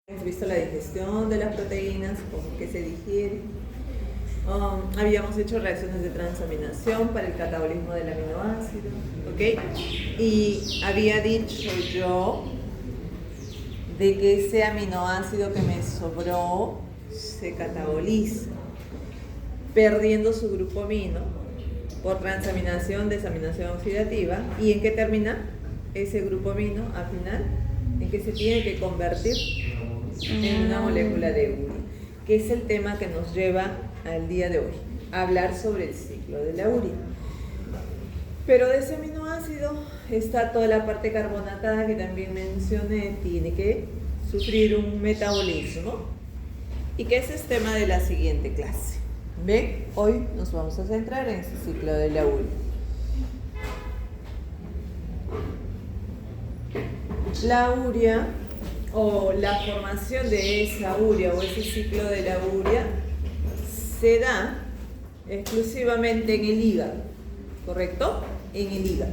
Hemos visto la digestión de las proteínas, cómo que se digiere. Habíamos hecho reacciones de transaminación para el catabolismo del aminoácido, ¿ok? Y había dicho yo de que ese aminoácido que me sobró se cataboliza, perdiendo su grupo amino por transaminación, desaminación oxidativa. ¿Y en qué termina ese grupo amino al final? En que se tiene que convertir en una molécula de urea, que es el tema que nos lleva al día de hoy, a hablar sobre el ciclo de la urea. Pero de ese aminoácido está toda la parte carbonatada que también mencioné, tiene que sufrir un metabolismo y que ese es tema de la siguiente clase. ¿Ven? Hoy nos vamos a centrar en ese ciclo de la urea. La urea o la formación de esa urea o ese ciclo de la urea se da exclusivamente en el hígado, ¿correcto? En el hígado.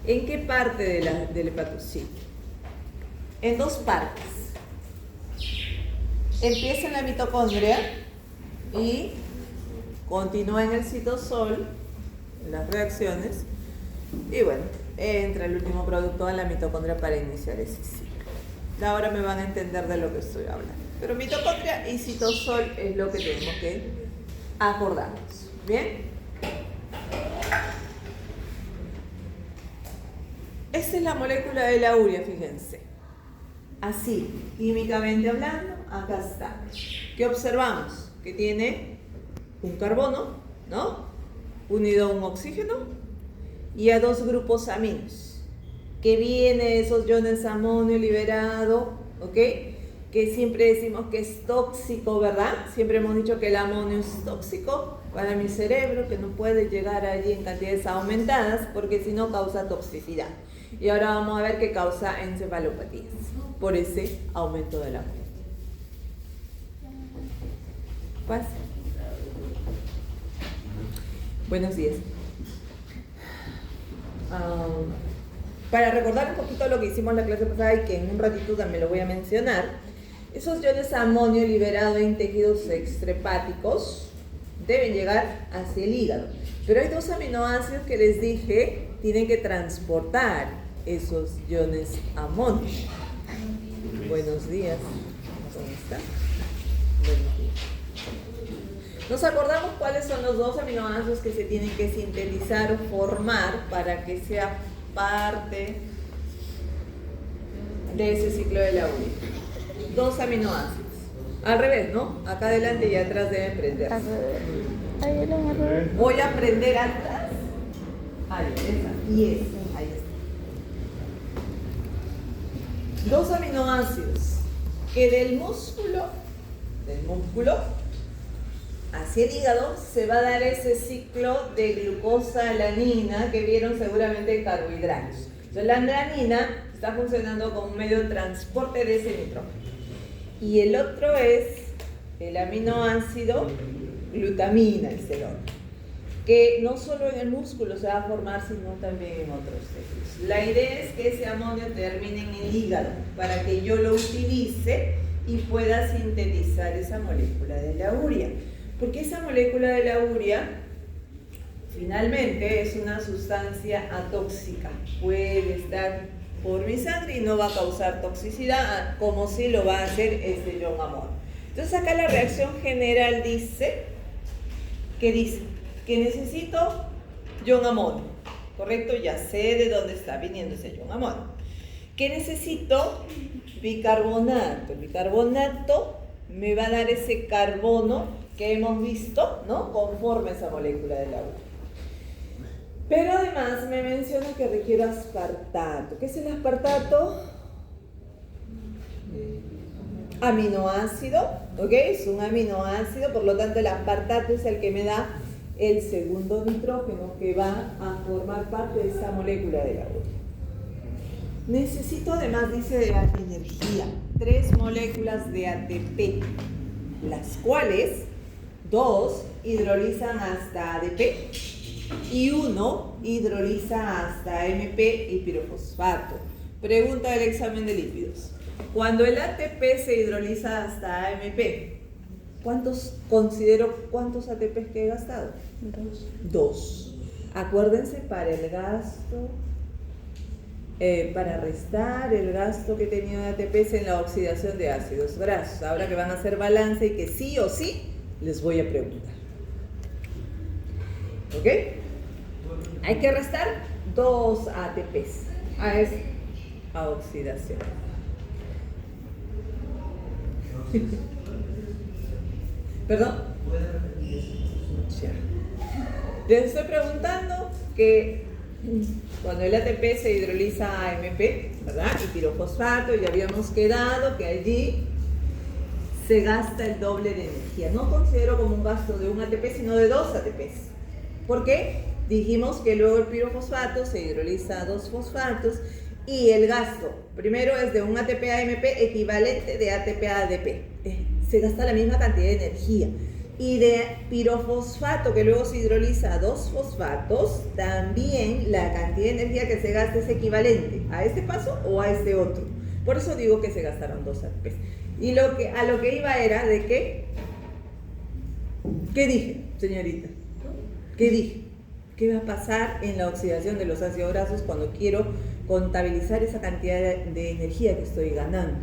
¿En qué parte del hepatocito? En dos partes. Empieza en la mitocondria y continúa en el citosol, en las reacciones, y bueno, entra el último producto a la mitocondria para iniciar ese ciclo. Ahora me van a entender de lo que estoy hablando. Pero mitocondria y citosol es lo que tenemos que acordarnos. ¿Bien? Esta es la molécula de la urea, fíjense. Así, químicamente hablando, acá está. ¿Qué observamos? Que tiene un carbono, ¿no? Unido a un oxígeno y a dos grupos aminos. Que viene esos iones amonio liberado, ¿ok? Que siempre decimos que es tóxico, ¿verdad? Siempre hemos dicho que el amonio es tóxico para mi cerebro, que no puede llegar allí en cantidades aumentadas porque si no causa toxicidad. Y ahora vamos a ver que causa encefalopatías por ese aumento del amonio. Pase. Buenos días. Para recordar un poquito lo que hicimos la clase pasada y que en un ratito también lo voy a mencionar, esos iones amonio liberados en tejidos extrahepáticos deben llegar hacia el hígado. Pero hay dos aminoácidos que les dije tienen que transportar esos iones amonio. Buenos días. ¿Cómo está? Buenos días. Nos acordamos cuáles son los dos aminoácidos que se tienen que sintetizar o formar para que sea parte de ese ciclo de la urea. Dos aminoácidos. Al revés, ¿no? Acá adelante y atrás deben prender. Voy a prender atrás. Ahí está. Y es. Ahí está. Dos aminoácidos que del músculo hacia el hígado se va a dar ese ciclo de glucosa-alanina que vieron seguramente en carbohidratos. Entonces la alanina está funcionando como un medio de transporte de ese nitrógeno. Y el otro es el aminoácido glutamina, es el otro, que no solo en el músculo se va a formar, sino también en otros tejidos. La idea es que ese amonio termine en el hígado para que yo lo utilice y pueda sintetizar esa molécula de la urea. Porque esa molécula de la urea finalmente es una sustancia atóxica. Puede estar por mi sangre y no va a causar toxicidad como si lo va a hacer este ion amonio. Entonces acá la reacción general dice que necesito ion amonio. ¿Correcto? Ya sé de dónde está viniendo ese ion amonio. Que necesito bicarbonato. El bicarbonato me va a dar ese carbono que hemos visto, ¿no? Conforme esa molécula de la urea. Pero además me menciona que requiero aspartato. ¿Qué es el aspartato? Aminoácido, ¿ok? Es un aminoácido, por lo tanto el aspartato es el que me da el segundo nitrógeno que va a formar parte de esa molécula de la urea. Necesito además, dice, de la energía, 3 moléculas de ATP, las cuales 2 hidrolizan hasta ADP y 1 hidroliza hasta AMP y pirofosfato. Pregunta del examen de lípidos. Cuando el ATP se hidroliza hasta AMP, ¿cuántos ATPs que he gastado? Dos. Acuérdense, para el gasto, para restar el gasto que he tenido de ATPs en la oxidación de ácidos grasos. Ahora que van a hacer balance y que sí o sí les voy a preguntar. ¿Ok? Hay que restar 2 ATPs a oxidación. ¿Perdón? Ya. Les estoy preguntando que cuando el ATP se hidroliza a AMP, ¿verdad? Y pirofosfato, ya habíamos quedado que allí se gasta el doble de energía. No considero como un gasto de un ATP, sino de 2 ATPs. ¿Por qué? Dijimos que luego el pirofosfato se hidroliza a 2 fosfatos y el gasto primero es de un ATP a AMP equivalente de ATP a ADP. Se gasta la misma cantidad de energía. Y de pirofosfato que luego se hidroliza a 2 fosfatos, también la cantidad de energía que se gasta es equivalente a este paso o a este otro. Por eso digo que se gastaron 2 ATPs. Y a lo que iba era de que... ¿Qué dije, señorita? ¿Qué dije? ¿Qué va a pasar en la oxidación de los ácidos grasos cuando quiero contabilizar esa cantidad de energía que estoy ganando?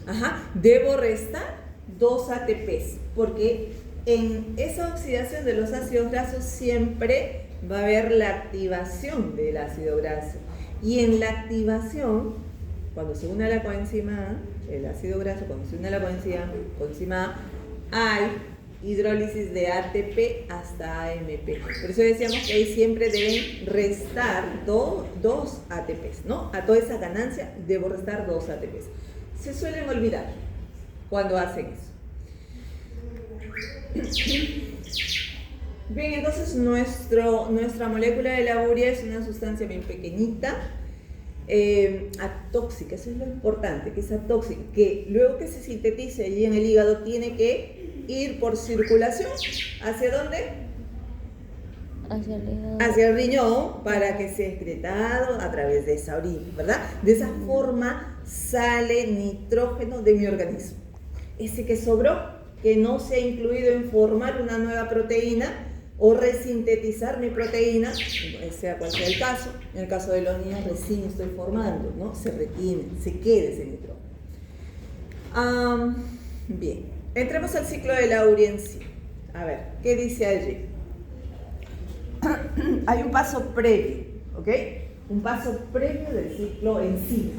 Ajá, debo restar 2 ATPs, porque en esa oxidación de los ácidos grasos siempre va a haber la activación del ácido graso. Y en la activación, cuando se une a la coenzima A, el ácido graso, cuando se une a la coenzima A, hay hidrólisis de ATP hasta AMP. Por eso decíamos que ahí siempre deben restar 2 ATPs, ¿no? A toda esa ganancia debo restar 2 ATPs. Se suelen olvidar cuando hacen eso. Bien, entonces nuestra molécula de la urea es una sustancia bien pequeñita, atóxica, eso es lo importante, que es atóxica, que luego que se sintetice allí en el hígado tiene que ir por circulación. ¿Hacia dónde? Hacia el hígado. Hacia el riñón, para que sea excretado a través de esa orina, ¿verdad? De esa forma sale nitrógeno de mi organismo. Ese que sobró, que no se ha incluido en formar una nueva proteína o resintetizar mi proteína, sea cual sea el caso. En el caso de los niños recién estoy formando, ¿no? Se retiene, se queda ese nitrógeno. Bien, entremos al ciclo de la urea en sí. A ver, ¿qué dice allí? Hay un paso previo, ¿ok? Un paso previo del ciclo en sí,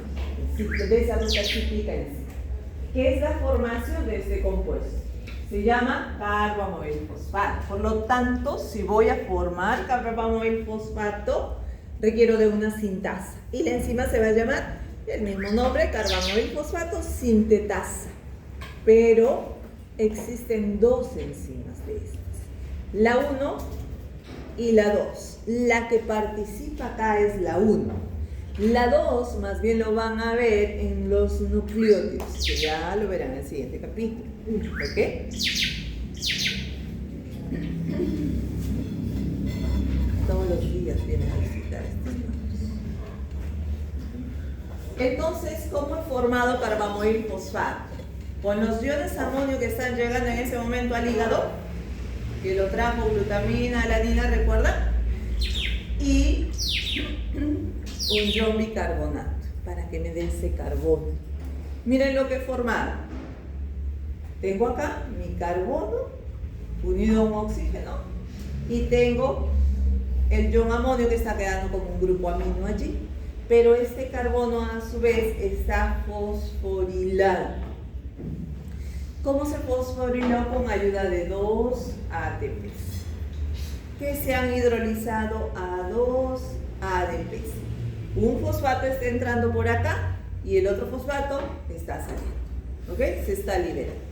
el ciclo de esa ruta cíclica en sí, que es la formación de este compuesto. Se llama carbamoilfosfato. Por lo tanto, si voy a formar carbamoilfosfato, requiero de una sintasa. Y la enzima se va a llamar el mismo nombre, carbamoilfosfato sintetasa. Pero existen 2 enzimas de estas. La 1 y la 2. La que participa acá es la 1. La 2 más bien lo van a ver en los nucleótidos, que ya lo verán en el siguiente capítulo. ¿Ok? Todos los días vienen a visitar estos números. Entonces, ¿cómo he formado carbamoilfosfato? Con los iones amonio que están llegando en ese momento al hígado, que lo trajo glutamina, alanina, ¿recuerdan? Y un ion bicarbonato para que me dé ese carbono. Miren lo que he formado. Tengo acá mi carbono unido a un oxígeno y tengo el ion amonio que está quedando como un grupo amino allí, pero este carbono a su vez está fosforilado. ¿Cómo se fosforiló? Con ayuda de 2 ATPs que se han hidrolizado a 2 ADPs. Un fosfato está entrando por acá y el otro fosfato está saliendo, ¿ok? Se está liberando.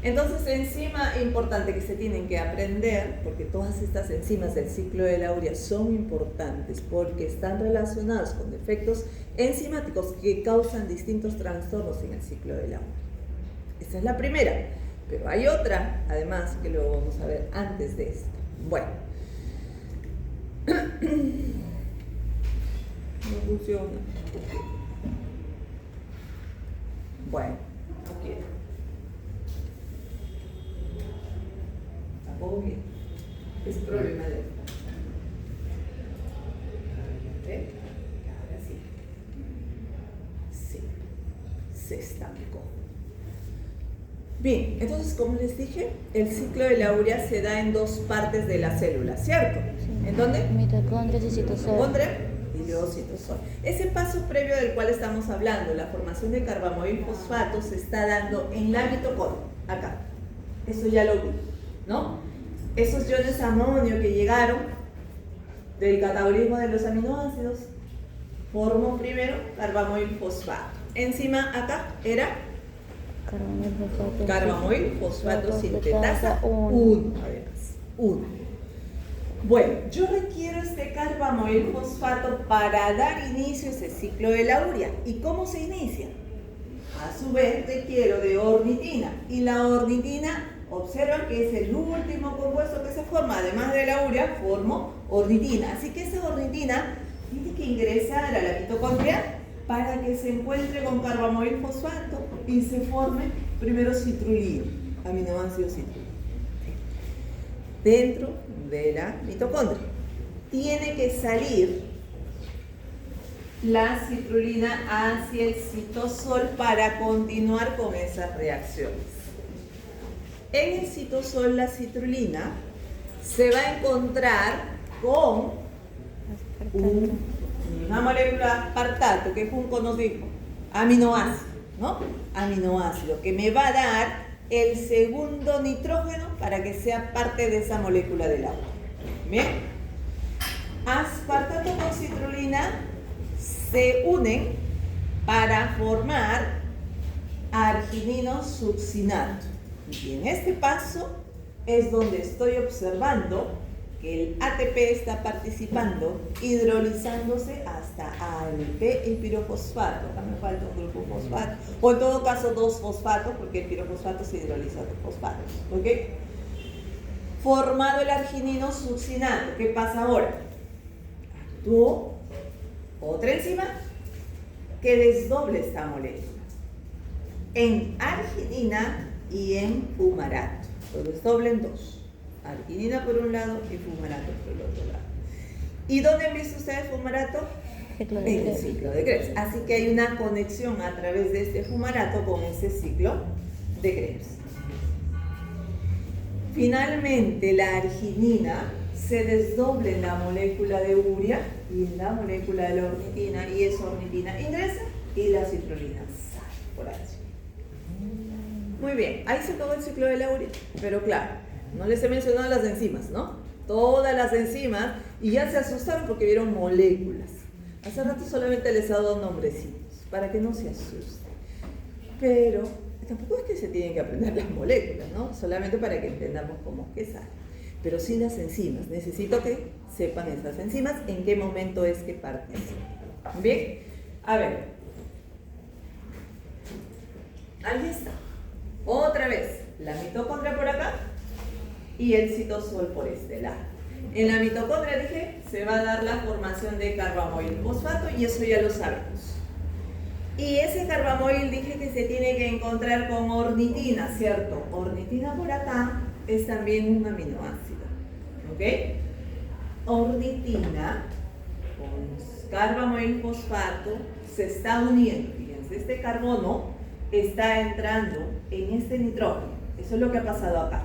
Entonces, enzima importante que se tienen que aprender, porque todas estas enzimas del ciclo de la urea son importantes porque están relacionadas con defectos enzimáticos que causan distintos trastornos en el ciclo de la urea. Esta es la primera, pero hay otra, además, que luego vamos a ver antes de esta. Bueno. No funciona. Bueno, no quiero. Tampoco quiero. Es problema de él. ¿Ve? Ahora sí. Sí. Se estancó. Bien, entonces como les dije, el ciclo de la urea se da en dos partes de la célula, ¿cierto? Sí. ¿En dónde? Mitocondrias y citosol. Mitocondria y luego citosol. Ese paso previo del cual estamos hablando, la formación de carbamoil fosfato, se está dando en la mitocondria, acá. Eso ya lo vi, ¿no? Esos iones amonio que llegaron del catabolismo de los aminoácidos formó primero carbamoil fosfato. Encima acá era carbamoil fosfato sintetasa 1, además, 1. Bueno, yo requiero este carbamoil fosfato para dar inicio a ese ciclo de la urea. ¿Y cómo se inicia? A su vez requiero de ornitina. Y la ornitina, observan que es el último compuesto que se forma, además de la urea, formo ornitina. Así que esa ornitina tiene que ingresar a la mitocondria para que se encuentre con carbamoil fosfato y se forme primero citrulina, aminoácido citrulina. Dentro de la mitocondria tiene que salir la citrulina hacia el citosol para continuar con esas reacciones. En el citosol la citrulina se va a encontrar con una molécula aspartato que Junco nos dijo, aminoácido, ¿no? Aminoácido, que me va a dar el segundo nitrógeno para que sea parte de esa molécula del agua. Bien, aspartato con citrulina se unen para formar arginino succinato. Y en este paso es donde estoy observando que el ATP está participando, hidrolizándose hasta ALP y pirofosfato. Acá me falta un grupo fosfato, o en todo caso dos fosfatos, porque el pirofosfato se hidroliza con fosfatos. ¿Ok? Formado el arginino succinato, ¿qué pasa ahora? Actúo otra enzima que desdoble esta molécula en arginina y en fumarato. Lo desdoble en dos. Arginina por un lado y fumarato por el otro lado. ¿Y dónde han visto ustedes fumarato? En el ciclo de Krebs. Así que hay una conexión a través de este fumarato con ese ciclo de Krebs. Finalmente, la arginina se desdoble en la molécula de urea y en la molécula de la ornitina, y esa ornitina ingresa y la citrulina sale por allí. Muy bien, ahí se acabó el ciclo de la urea, pero claro, no les he mencionado las enzimas, ¿no? Todas las enzimas, y ya se asustaron porque vieron moléculas. Hace rato solamente les he dado nombrecitos, para que no se asusten. Pero tampoco es que se tienen que aprender las moléculas, ¿no? Solamente para que entendamos cómo es que salen. Pero sí las enzimas. Necesito que sepan esas enzimas, en qué momento es que participan. Bien, a ver. Ahí está. Otra vez, la mitocondria por acá y el citosol por este lado. En la mitocondria, dije, se va a dar la formación de carbamoil fosfato, y eso ya lo sabemos. Y ese carbamoil, dije que se tiene que encontrar con ornitina, ¿cierto? Ornitina por acá es también un aminoácido, ¿ok? Ornitina con carbamoil fosfato se está uniendo. Fíjense, este carbono está entrando en este nitrógeno. Eso es lo que ha pasado acá.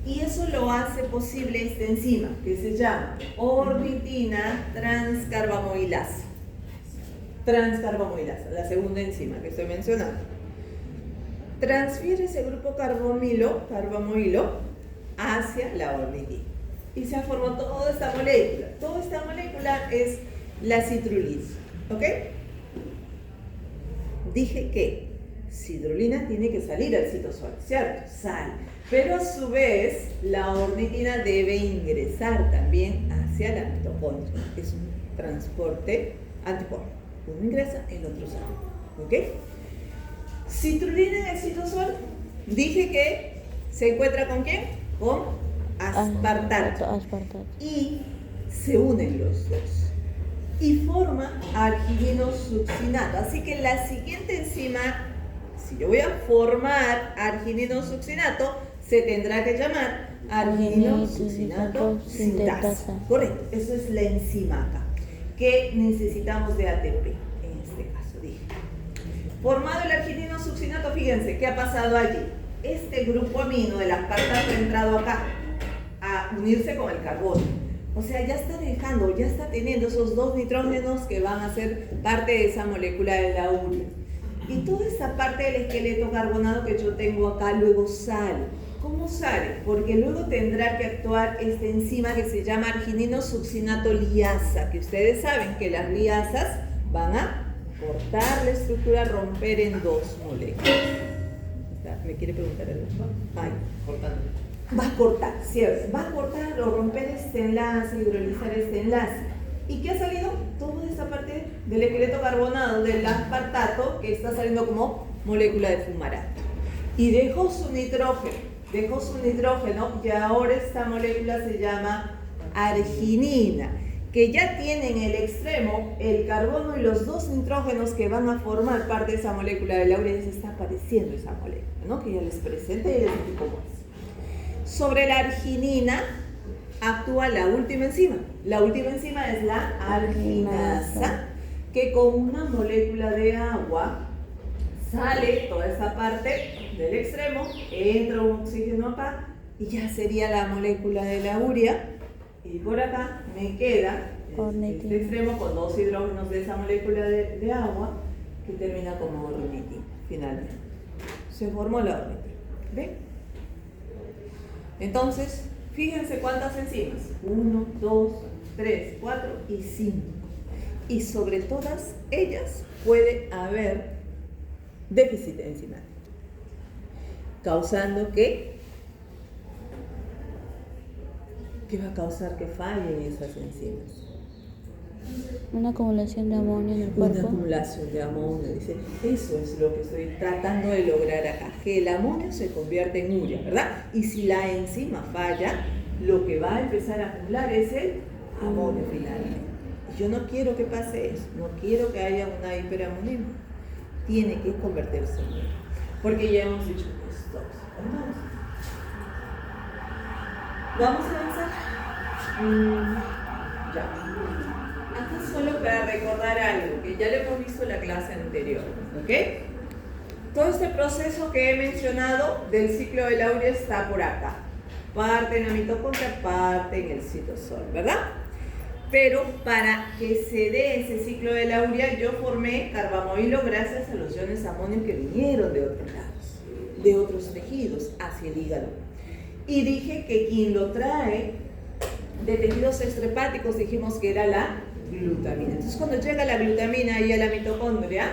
Y eso lo hace posible esta enzima, que se llama ornitina transcarbamoilasa. Transcarbamoilasa, la segunda enzima que estoy mencionando. Transfiere ese grupo carbamoilo hacia la ornitina. Y se formó toda esta molécula. Toda esta molécula es la citrulina. ¿Ok? Dije que citrulina tiene que salir al citosol, ¿cierto? Sale. Pero a su vez, la ornitina debe ingresar también hacia la mitocondria. Es un transporte antipolo. Uno ingresa, el otro sale. ¿Ok? Citrulina en el citosol, dije que se encuentra ¿con quién? Con aspartato. Y se unen los dos. y forma argininosuccinato. Así que la siguiente enzima, si yo voy a formar argininosuccinato, se tendrá que llamar argininosuccinato sintasa. Correcto, eso es la enzima acá que necesitamos de ATP, en este caso dije. Formado el argininosuccinato, fíjense qué ha pasado allí. Este grupo amino del aspartato ha entrado acá a unirse con el carbono. O sea, ya está dejando, ya está teniendo esos dos nitrógenos que van a ser parte de esa molécula de la urea. Y toda esa parte del esqueleto carbonado que yo tengo acá luego sale. ¿Cómo sale? Porque luego tendrá que actuar esta enzima que se llama argininosuccinato liasa, que ustedes saben que las liasas van a cortar la estructura, romper en dos moléculas. ¿Me quiere preguntar el doctor? Ay, cortando. Va a cortar, ¿cierto? Va a cortar o romper este enlace, hidrolizar este enlace. ¿Y qué ha salido? Toda esta parte del esqueleto carbonado del aspartato que está saliendo como molécula de fumarato. Y dejó su nitrógeno y ahora esta molécula se llama arginina, que ya tiene en el extremo el carbono y los dos nitrógenos que van a formar parte de esa molécula de la urea. Ya se está apareciendo esa molécula, ¿no? Que ya les presenté y les dije cómo es. Sobre la arginina actúa la última enzima. La última enzima es la arginasa, que con una molécula de agua sale toda esa parte del extremo, entra un oxígeno acá y ya sería la molécula de la urea. Y por acá me queda este extremo con dos hidrógenos de esa molécula de agua que termina como ornitina, finalmente. Se formó la ornitina. ¿Ven? Entonces, fíjense cuántas enzimas. 1, 2, 3, 4 y 5. Y sobre todas ellas puede haber déficit enzimático, causando que va a causar que fallen esas enzimas. Una acumulación de amonio en el cuerpo. Una acumulación de amonio, dice. Eso es lo que estoy tratando de lograr acá, que el amonio se convierta en urea, ¿verdad? Y si la enzima falla, lo que va a empezar a acumular es el amonio finalmente. Y yo no quiero que pase eso, no quiero que haya una hiperamonemia. Tiene que convertirse en urea, porque ya hemos dicho que es tóxico. ¿Vamos a avanzar? Ya. Acá solo para recordar algo, que ya lo hemos visto en la clase anterior, ¿ok? Todo este proceso que he mencionado del ciclo de la urea está por acá. Parte en la mitocondria, parte en el citosol, ¿verdad? Pero para que se dé ese ciclo de la urea, yo formé carbamoilo gracias a los iones amonio que vinieron de otros lados, de otros tejidos, hacia el hígado. Y dije que quien lo trae de tejidos extrahepáticos, dijimos que era la glutamina. Entonces, cuando llega la glutamina ahí a la mitocondria,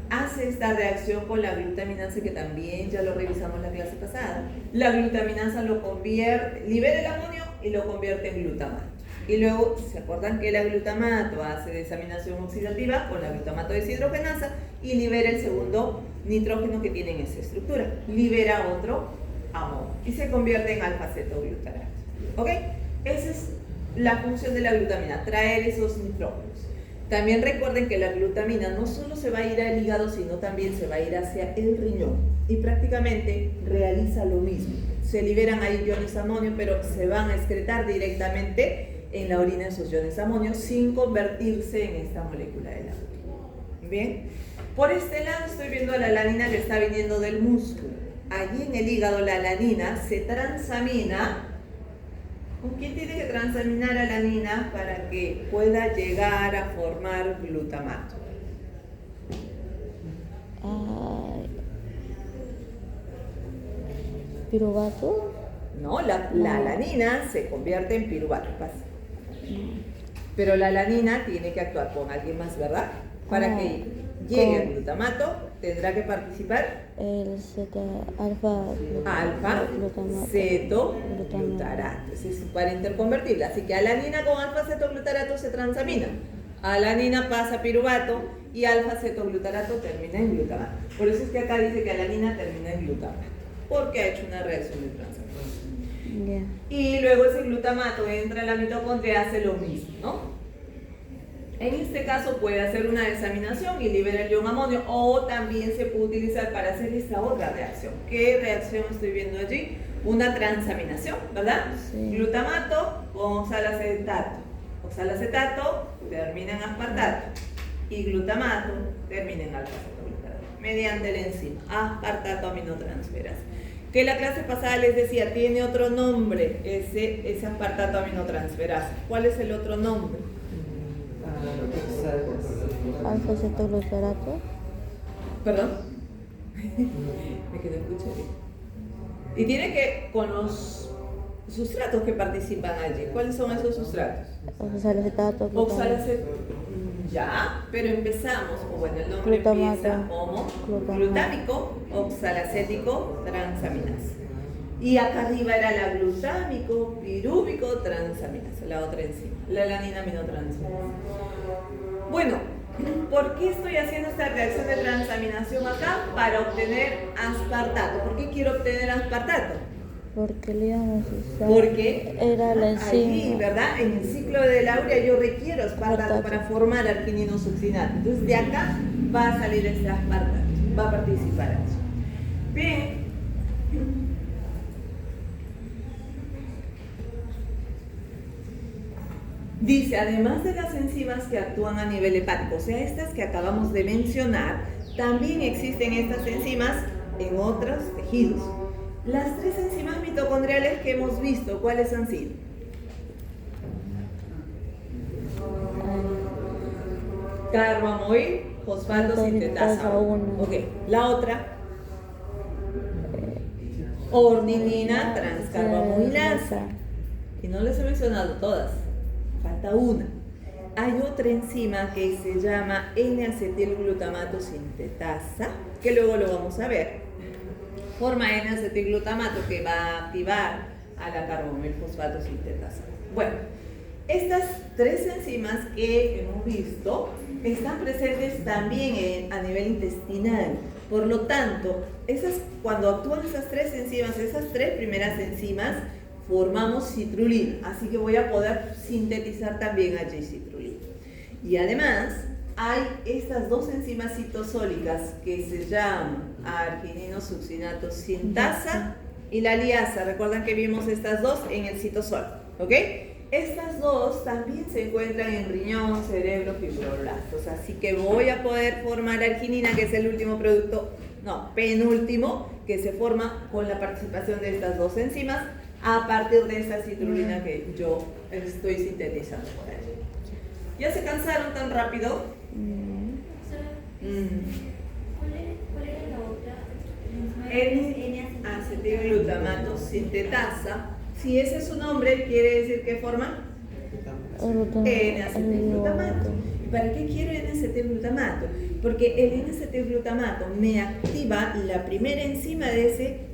hace esta reacción con la glutaminasa, que también ya lo revisamos la clase pasada. La glutaminasa lo convierte, libera el amonio y lo convierte en glutamato. Y luego, ¿se acuerdan que el glutamato hace desaminación oxidativa con la glutamato deshidrogenasa y libera el segundo nitrógeno que tiene en esa estructura? Libera otro amonio y se convierte en alfa-cetoglutarato. ¿Ok? Esa es la función de la glutamina, traer esos nitrógenos. También recuerden que la glutamina no solo se va a ir al hígado, sino también se va a ir hacia el riñón. Y prácticamente realiza lo mismo. Se liberan ahí iones amonio, pero se van a excretar directamente en la orina esos iones amonio sin convertirse en esta molécula de la urea. Bien, por este lado estoy viendo a la alanina que está viniendo del músculo. Allí en el hígado la alanina se transamina. ¿Con quién tiene que transaminar alanina para que pueda llegar a formar glutamato? ¿Piruvato? No, la alanina se convierte en piruvato. Pero la alanina tiene que actuar con alguien más, ¿verdad? Para que llegue al glutamato, tendrá que participar el alfa-cetoglutarato. Es para interconvertirla. Así que alanina con alfa-cetoglutarato se transamina. Alanina pasa a piruvato y alfa-cetoglutarato termina en glutamato. Por eso es que acá dice que alanina termina en glutamato, porque ha hecho una reacción de transaminación. Yeah. Y luego ese glutamato entra a la mitocondria y hace lo mismo, ¿no? En este caso puede hacer una desaminación y libera el ion amonio, o también se puede utilizar para hacer esta otra reacción. ¿Qué reacción estoy viendo allí? Una transaminación, ¿verdad? Sí. Glutamato con oxalacetato. Oxalacetato termina en aspartato y glutamato termina en alfa-cetoglutarato mediante el enzima aspartato aminotransferasa. Que la clase pasada les decía, tiene otro nombre ese aspartato aminotransferasa. ¿Cuál es el otro nombre? Alfa-cetoglutarato. ¿Perdón? Me quedé escuchando. Y tiene que con los sustratos que participan allí. ¿Cuáles son esos sustratos? Oxalacetato. Oxalacetato. Ya, pero empezamos, o bueno, el nombre empieza como glutámico, oxalacético, transaminasa. Y acá arriba era la glutámico, pirúvico, transaminasa, la otra enzima, la alanina aminotransferasa. Bueno, ¿por qué estoy haciendo esta reacción de transaminación acá? Para obtener aspartato. ¿Por qué quiero obtener aspartato? Porque le íbamos a usar. Porque era la enzima. allí, ¿verdad? En el ciclo de Laurea yo requiero aspartato para formar arginino succinato. Entonces de acá va a salir este aspartato, va a participar allí. Bien. Dice, además de las enzimas que actúan a nivel hepático, o sea, estas que acabamos de mencionar, también existen estas enzimas en otros tejidos. Las tres enzimas mitocondriales que hemos visto, ¿cuáles han sido? Carbamoil, fosfato, sintetasa 1. Ok, la otra. Ornitina, transcarbamoilasa. Y no les he mencionado todas. Falta una. Hay otra enzima que se llama N-acetilglutamato sintetasa, que luego lo vamos a ver. Forma N-acetilglutamato que va a activar a la carbamoil fosfato sintetasa. Bueno, estas tres enzimas que hemos visto están presentes también a nivel intestinal. Por lo tanto, cuando actúan esas tres enzimas, esas tres primeras enzimas, formamos citrulina, así que voy a poder sintetizar también allí citrulina. Y además hay estas dos enzimas citosólicas que se llaman arginino succinato sintasa y la liasa. Recuerdan que vimos estas dos en el citosol, ¿ok? Estas dos también se encuentran en riñón, cerebro, fibroblastos, así que voy a poder formar arginina, que es el último producto, penúltimo, que se forma con la participación de estas dos enzimas a partir de esta citrulina que yo estoy sintetizando por allí. ¿Ya se cansaron tan rápido? ¿Cuál era la otra? N-acetilglutamato sintetasa. Si ese es su nombre, quiere decir ¿qué forma? N-acetilglutamato. ¿Y para qué quiero N-acetilglutamato? Porque el N-acetilglutamato me activa la primera enzima de ese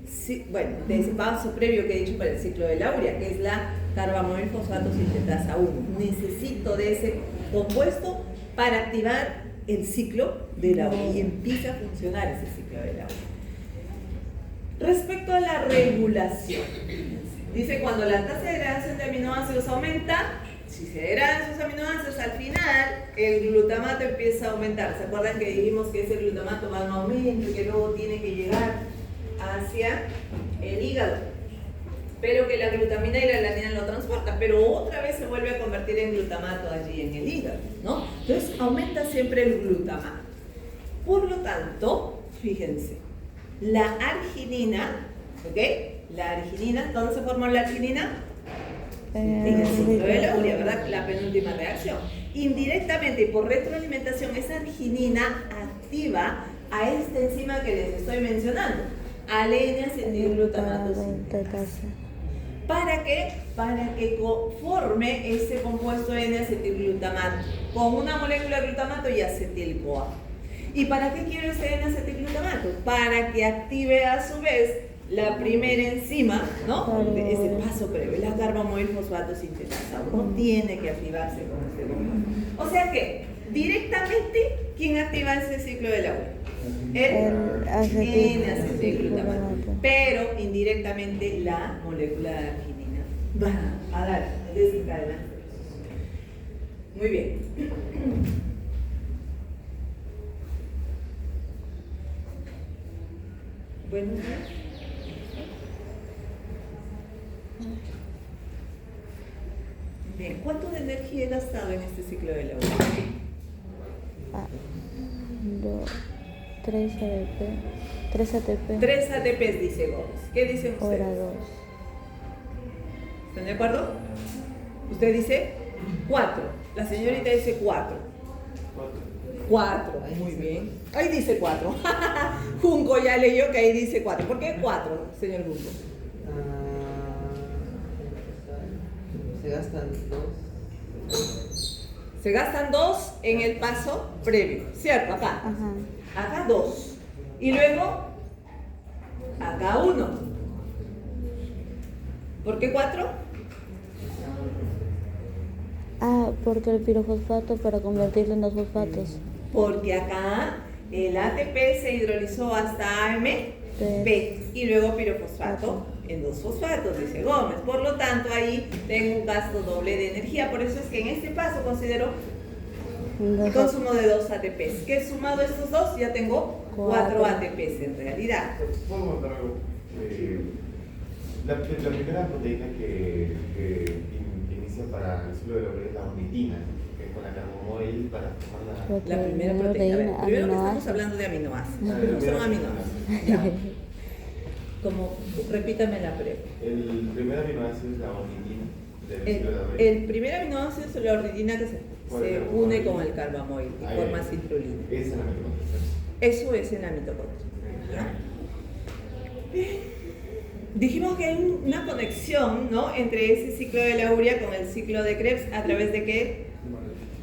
paso previo que he dicho para el ciclo de Laurea, que es la carbamoil fosfato sintetasa 1. Necesito de ese compuesto para activar el ciclo de Laurea y empieza a funcionar ese ciclo de Laurea. Respecto a la regulación, dice cuando la tasa de degradación de aminoácidos aumenta, si se degradan esos aminoácidos, al final el glutamato empieza a aumentar. ¿Se acuerdan que dijimos que ese glutamato va en aumento y que luego tiene que llegar hacia el hígado? Pero que la glutamina y la alanina lo transportan, pero otra vez se vuelve a convertir en glutamato allí en el hígado, ¿no? Entonces aumenta siempre el glutamato. Por lo tanto, fíjense, la arginina, ¿ok? La arginina, ¿dónde se formó la arginina? En el ciclo de Laurea, ¿verdad? La penúltima reacción. Indirectamente y por retroalimentación, esa arginina activa a esta enzima que les estoy mencionando, al N-acetilglutamato sintetasa. ¿Para qué? Para que forme ese compuesto N-acetilglutamato con una molécula de glutamato y acetil-CoA. ¿Y para qué quiero ese N-acetilglutamato? Para que active a su vez la primera enzima, ¿no? Ese paso previo, la carbamoil fosfato sintetasa. Uno tiene que activarse con este compuesto. O sea que, directamente, ¿quién activa ese ciclo de Laurea? El N-acetilglutamato. Pero, indirectamente, la molécula de arginina va a dar, desencadenar. Muy bien. Buenos días. Bien, ¿cuánto de energía he gastado en este ciclo de la uria? Ah, 3 ATP. 3 ATP. 3 ATPs, dice Gómez. ¿Qué dicen ustedes? Hora 2. ¿Están de acuerdo? Usted dice 4. La señorita dice 4. 4. Muy bien. Ahí dice 4. Junco ya leyó que ahí dice 4. ¿Por qué 4, señor Junco? Se gastan 2. Se gastan 2 en el paso previo, ¿cierto? Acá. Ajá. Acá 2. Y luego, acá 1. ¿Por qué 4? Ah, porque el pirofosfato para convertirlo en 2 fosfatos. Porque acá el ATP se hidrolizó hasta AMP y luego pirofosfato en 2 fosfatos, dice Gómez. Por lo tanto, ahí tengo un gasto doble de energía. Por eso es que en este paso considero el consumo de 2 ATPs. Que sumado estos dos ya tengo 4 ATPs en realidad. ¿Puedo contar algo? La primera proteína que inicia para el ciclo de la urea es la ornitina, que es con la que armó para formar La primera proteína. A ver, primero que estamos hablando de aminoácidos. No son aminoácidos. Ya. Como, repítame la pre. El primer aminoácido es la ornitina del ciclo de la urea. El primer aminoácido es la ornitina que se une con el carbamoil y forma citrulina. Esa es la mitocondria. Eso es en la mitocondria. Bien. Dijimos que hay una conexión, ¿no?, entre ese ciclo de la urea con el ciclo de Krebs a través de qué?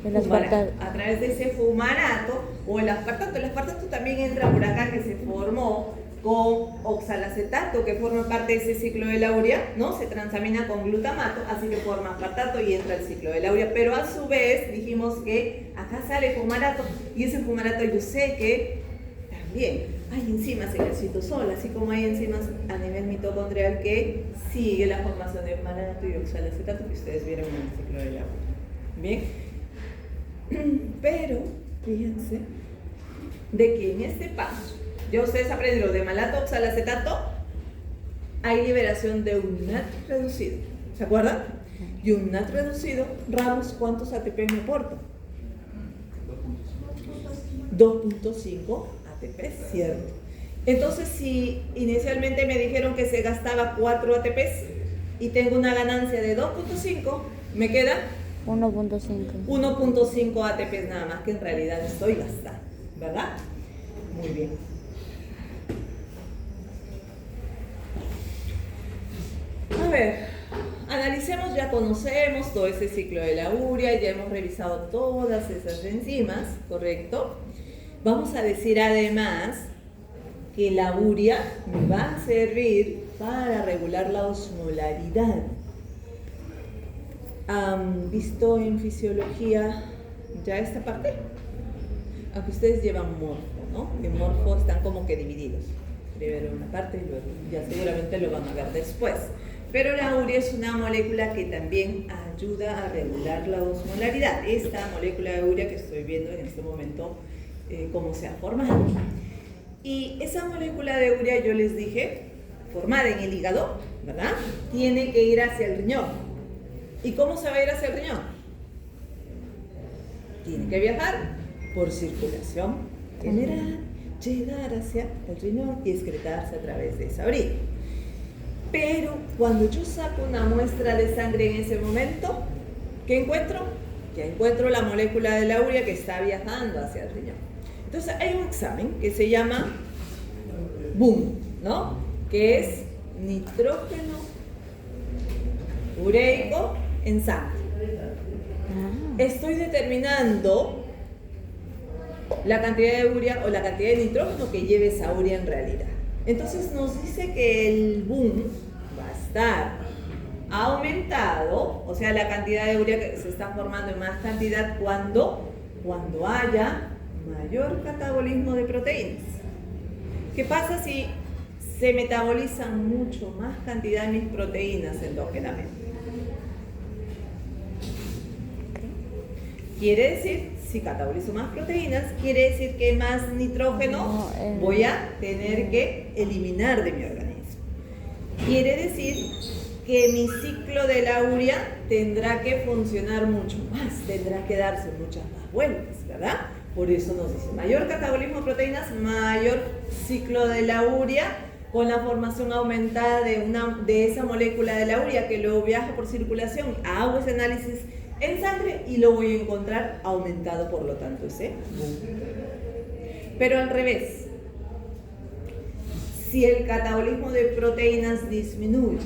El aspartato. A través de ese fumarato o el aspartato. El aspartato también entra por acá, que se formó con oxalacetato, que forma parte de ese ciclo de la urea, ¿no? Se transamina con glutamato, así que forma aspartato y entra el ciclo de la urea. Pero a su vez dijimos que acá sale fumarato y ese fumarato yo sé que también hay enzimas en el citosol, así como hay enzimas a nivel mitocondrial que sigue la formación de fumarato y oxalacetato que ustedes vieron en el ciclo de la urea. Bien, pero fíjense de que en este paso ya ustedes aprendieron de malato oxalacetato, hay liberación de un NAT reducido, ¿se acuerdan? Y un NAT reducido, Ramos, ¿cuántos ATP me aporta? 2.5 ATP, ¿cierto? Entonces, si inicialmente me dijeron que se gastaba 4 ATPs y tengo una ganancia de 2.5, me queda 1.5. 1.5 ATPs nada más, que en realidad estoy gastando, ¿verdad? Muy bien. A ver, analicemos, ya conocemos todo ese ciclo de la urea, ya hemos revisado todas esas enzimas, ¿correcto? Vamos a decir además que la urea me va a servir para regular la osmolaridad. ¿Han visto en fisiología ya esta parte? Aunque ustedes llevan morfo, ¿no? En morfo están como que divididos. Primero una parte y luego ya seguramente lo van a ver después. Pero la urea es una molécula que también ayuda a regular la osmolaridad. Esta molécula de urea que estoy viendo en este momento, cómo se ha formado. Y esa molécula de urea, yo les dije, formada en el hígado, ¿verdad? Tiene que ir hacia el riñón. ¿Y cómo se va a ir hacia el riñón? Tiene que viajar por circulación general, llegar hacia el riñón y excretarse a través de esa orina. Pero cuando yo saco una muestra de sangre en ese momento, ¿qué encuentro? Ya encuentro la molécula de la urea que está viajando hacia el riñón. Entonces hay un examen que se llama BOOM, ¿no? Que es nitrógeno ureico en sangre. Estoy determinando la cantidad de urea o la cantidad de nitrógeno que lleve esa urea en realidad. Entonces nos dice que el BOOM va a estar aumentado, o sea, la cantidad de urea que se está formando en más cantidad cuando haya mayor catabolismo de proteínas. ¿Qué pasa si se metabolizan mucho más cantidad de mis proteínas endógenamente? Quiere decir, si catabolizo más proteínas, quiere decir que más nitrógeno voy a tener que eliminar de mi organismo. Quiere decir que mi ciclo de la urea tendrá que funcionar mucho más, tendrá que darse muchas más vueltas, ¿verdad? Por eso nos dice, mayor catabolismo de proteínas, mayor ciclo de la urea, con la formación aumentada de esa molécula de la urea que luego viaja por circulación, hago ese análisis en sangre y lo voy a encontrar aumentado, por lo tanto, ese boom. Pero al revés, si el catabolismo de proteínas disminuye,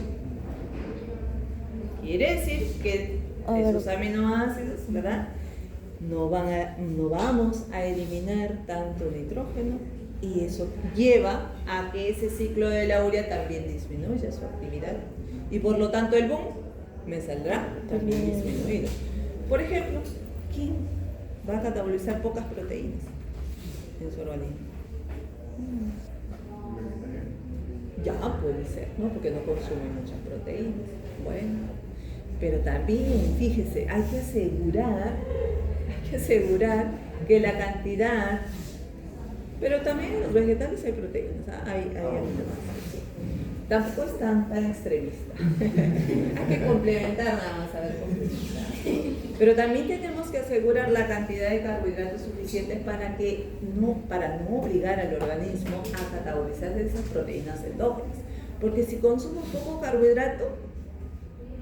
quiere decir que esos aminoácidos, ¿verdad? No vamos a eliminar tanto nitrógeno y eso lleva a que ese ciclo de la urea también disminuya su actividad y por lo tanto el boom me saldrá también disminuido. Por ejemplo, ¿quién va a catabolizar pocas proteínas en su organismo? Ya puede ser, ¿no? Porque no consume muchas proteínas. Bueno, pero también, fíjese, hay que asegurar que la cantidad, pero también en los vegetales hay proteínas, hay aminoácidos. Tampoco es tan extremista. Hay que complementar nada más, a ver cómo es. Pero también tenemos que asegurar la cantidad de carbohidratos suficientes para no obligar al organismo a catabolizar esas proteínas endógenas. Porque si consumo poco carbohidrato,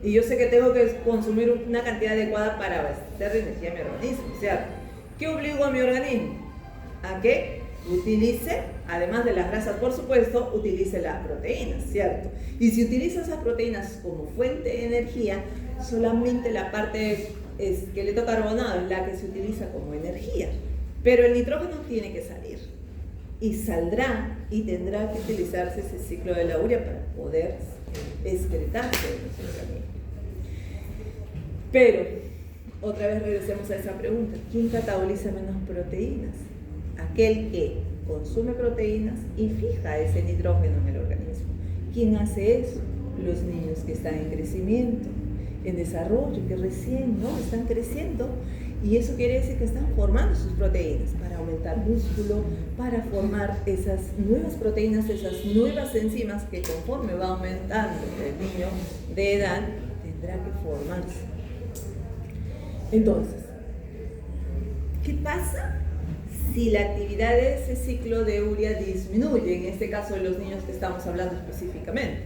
y yo sé que tengo que consumir una cantidad adecuada para abastecer de energía a mi organismo, ¿cierto? ¿Qué obligo a mi organismo? A que utilice, además de las grasas, por supuesto, utilice las proteínas, ¿cierto? Y si utiliza esas proteínas como fuente de energía, solamente la parte esqueleto carbonado es la que se utiliza como energía. Pero el nitrógeno tiene que salir. Y saldrá y tendrá que utilizarse ese ciclo de la urea para poder excretarse de nuestro organismo. Pero, otra vez regresemos a esa pregunta. ¿Quién cataboliza menos proteínas? Aquel que consume proteínas y fija ese nitrógeno en el organismo. ¿Quién hace eso? Los niños que están en crecimiento, en desarrollo, que recién están creciendo, y eso quiere decir que están formando sus proteínas para aumentar músculo, para formar esas nuevas proteínas, esas nuevas enzimas que conforme va aumentando el niño de edad tendrá que formarse. Entonces, ¿qué pasa si la actividad de ese ciclo de urea disminuye? En este caso de los niños que estamos hablando específicamente,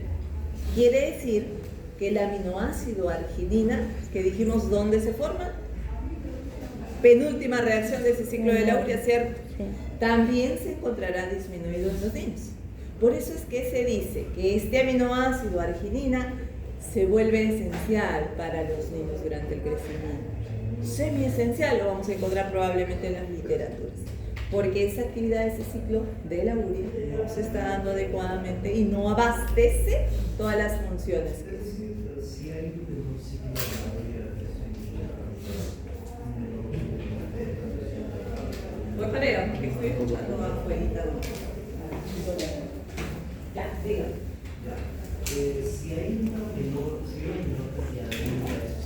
quiere decir que el aminoácido arginina, que dijimos dónde se forma, penúltima reacción de ese ciclo de la urea, ¿cierto? Sí. También se encontrará disminuido en los niños. Por eso es que se dice que este aminoácido arginina se vuelve esencial para los niños durante el crecimiento. Semiesencial lo vamos a encontrar probablemente en las literaturas, porque esa actividad de ese ciclo de la urea no se está dando adecuadamente y no abastece todas las funciones que es. Voy para allá, porque estoy escuchando afuera. Ya, dígame. Si hay una menor cantidad de ingresos,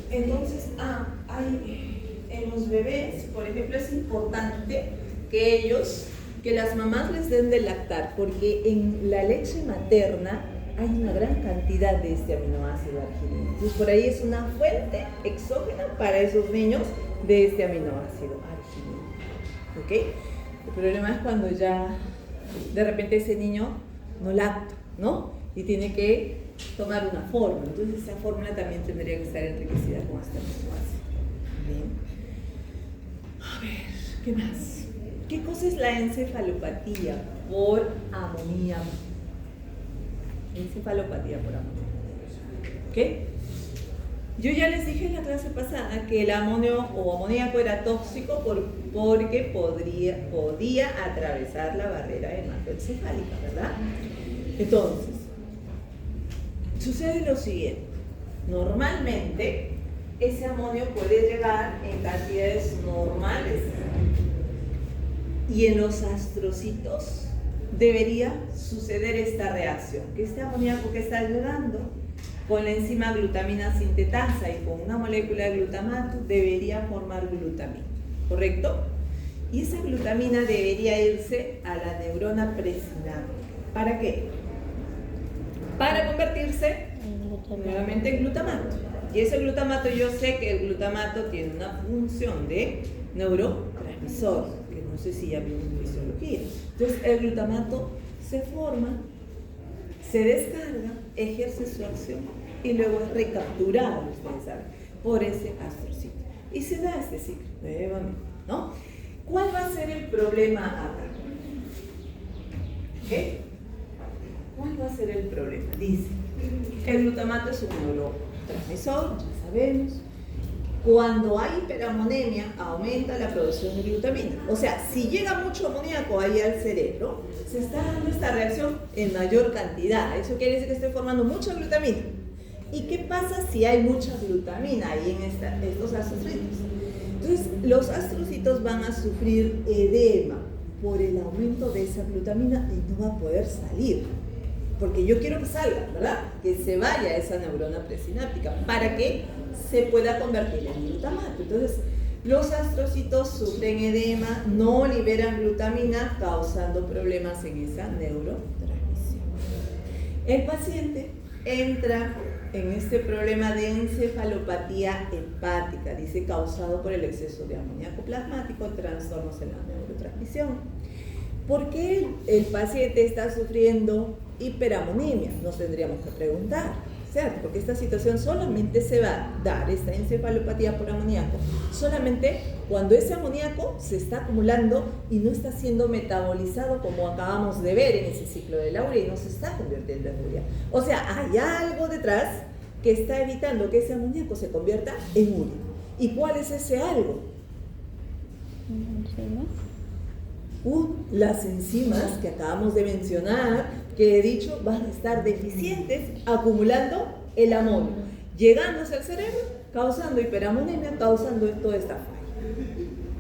entonces, en los bebés, por ejemplo, es importante que las mamás les den de lactar, porque en la leche materna hay una gran cantidad de este aminoácido arginina. Entonces, por ahí es una fuente exógena para esos niños de este aminoácido arginina. ¿Ok? El problema es cuando ya de repente ese niño no lacta, ¿no? Y tiene que tomar una fórmula. Entonces, esa fórmula también tendría que estar enriquecida con este aminoácido. Bien. A ver, ¿qué más? ¿Qué cosa es la encefalopatía por amoníaco? Encefalopatía por amoníaco. ¿Ok? Yo ya les dije en la clase pasada que el amonio o amoníaco era tóxico porque podía atravesar la barrera hematoencefálica, ¿verdad? Entonces, sucede lo siguiente. Normalmente, ese amonio puede llegar en cantidades normales y en los astrocitos debería suceder esta reacción, que este amoníaco que está llegando con la enzima glutamina sintetasa y con una molécula de glutamato debería formar glutamina, ¿correcto? Y esa glutamina debería irse a la neurona presináptica. ¿Para qué? Para convertirse nuevamente en glutamato. Y ese glutamato, yo sé que el glutamato tiene una función de neurotransmisor, que no sé si ya vimos en fisiología. Entonces el glutamato se forma, se descarga, ejerce su acción y luego es recapturado, ustedes saben, por ese astrocito. Y se da este ciclo nuevamente, ¿no? ¿Cuál va a ser el problema acá? ¿Qué? ¿Cuál va a ser el problema? Dice, el glutamato es un neurotransmisor, ya sabemos. Cuando hay hiperamonemia, aumenta la producción de glutamina. O sea, si llega mucho amoníaco ahí al cerebro, se está dando esta reacción en mayor cantidad. Eso quiere decir que estoy formando mucha glutamina. ¿Y qué pasa si hay mucha glutamina ahí en estos astrocitos? Entonces, los astrocitos van a sufrir edema por el aumento de esa glutamina y no va a poder salir. Porque yo quiero que salga, ¿verdad? Que se vaya esa neurona presináptica para que se pueda convertir en glutamato. Entonces, los astrocitos sufren edema, no liberan glutamina, causando problemas en esa neurotransmisión. El paciente entra en este problema de encefalopatía hepática, dice causado por el exceso de amoníaco plasmático, trastornos en la neurotransmisión. ¿Por qué el paciente está sufriendo hiperamonemia? Nos tendríamos que preguntar, ¿cierto? Porque esta situación solamente se va a dar, esta encefalopatía por amoníaco, solamente cuando ese amoníaco se está acumulando y no está siendo metabolizado como acabamos de ver en ese ciclo de la urea y no se está convirtiendo en urea. O sea, hay algo detrás que está evitando que ese amoníaco se convierta en urea. ¿Y cuál es ese algo? Las enzimas que acabamos de mencionar, que he dicho van a estar deficientes acumulando el amonio, llegándose al cerebro, causando hiperamonemia, causando toda esta falla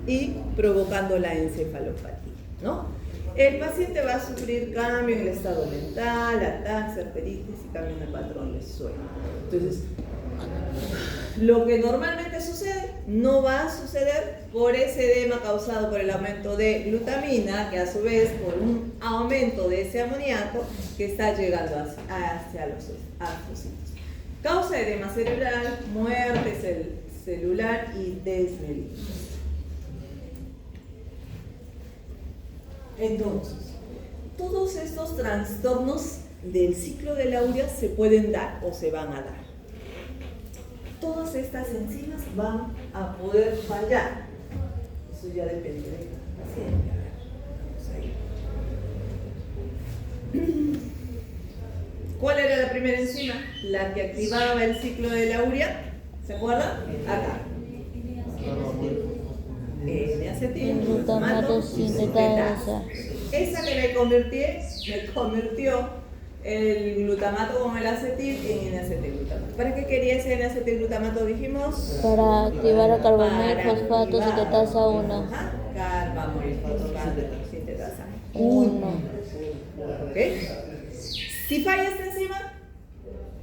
y provocando la encefalopatía, ¿no? El paciente va a sufrir cambio en el estado mental, ataxia, peritis y cambio en el patrón de sueño. Entonces, lo que normalmente sucede no va a suceder por ese edema causado por el aumento de glutamina, que a su vez por un aumento de ese amoníaco que está llegando hacia los astrocitos. Causa edema cerebral, muerte celular y desmielinizas. Entonces, todos estos trastornos del ciclo de la urea se pueden dar o se van a dar. Todas estas enzimas van a poder fallar. Eso ya depende del paciente. Vamos ahí. ¿Cuál era la primera enzima? La que activaba el ciclo de la urea. ¿Se acuerdan? Acá. Glutamato sintetasa. Esa que me convirtió el glutamato con el acetil en N-acetilglutamato. ¿Para qué quería ese N-acetilglutamato, dijimos? Para activar a carbamoil fosfato sintetasa 1. Carbamoil fosfato sintetasa 1. ¿Ok? Si falla esta enzima,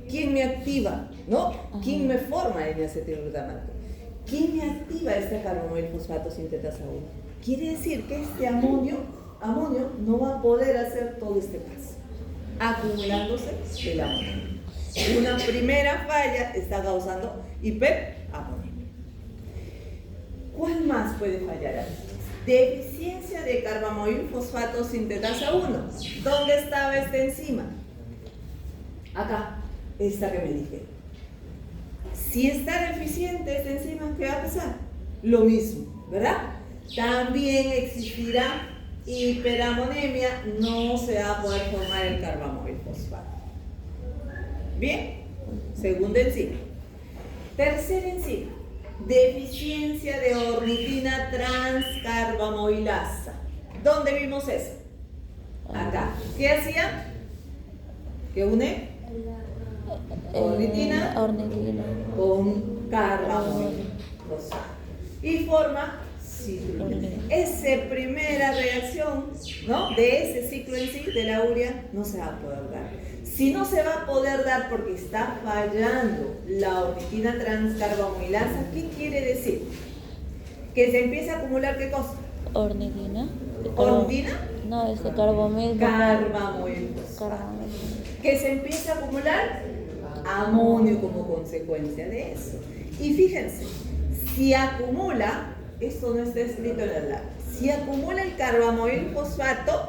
¿quién me activa? ¿No? ¿Quién me forma el N-acetilglutamato? ¿Quién me activa este carbamoil fosfato sintetasa 1? Quiere decir que este amonio no va a poder hacer todo este paso, acumulándose el amonio. Una primera falla está causando hiperamonemia. ¿Cuál más puede fallar aquí? Deficiencia de carbamoil fosfato sintetasa 1. ¿Dónde estaba esta enzima? Acá, esta que me dije. Si está deficiente esta enzima, ¿qué va a pasar? Lo mismo, ¿verdad? También existirá hiperamonemia, no se va a poder formar el carbamoil fosfato. Bien, segunda enzima. Tercera enzima, deficiencia de ornitina transcarbamoilasa. ¿Dónde vimos eso? Acá. ¿Qué hacía? ¿Qué une? Ornitina con carbamoil fosfato. Y forma citrulina. Esa primera reacción, ¿no? De ese ciclo en sí, de la urea, no se va a poder dar. Si no se va a poder dar porque está fallando la ornitina transcarbamilasa, ¿qué quiere decir? Que se empieza a acumular, ¿qué cosa? Ornitina. ¿Ornitina? No, carbamil. Carbamil. Que se empieza a acumular amonio como consecuencia de eso. Y fíjense, si acumula, esto no está escrito en el lab, si acumula el carbamoil fosfato,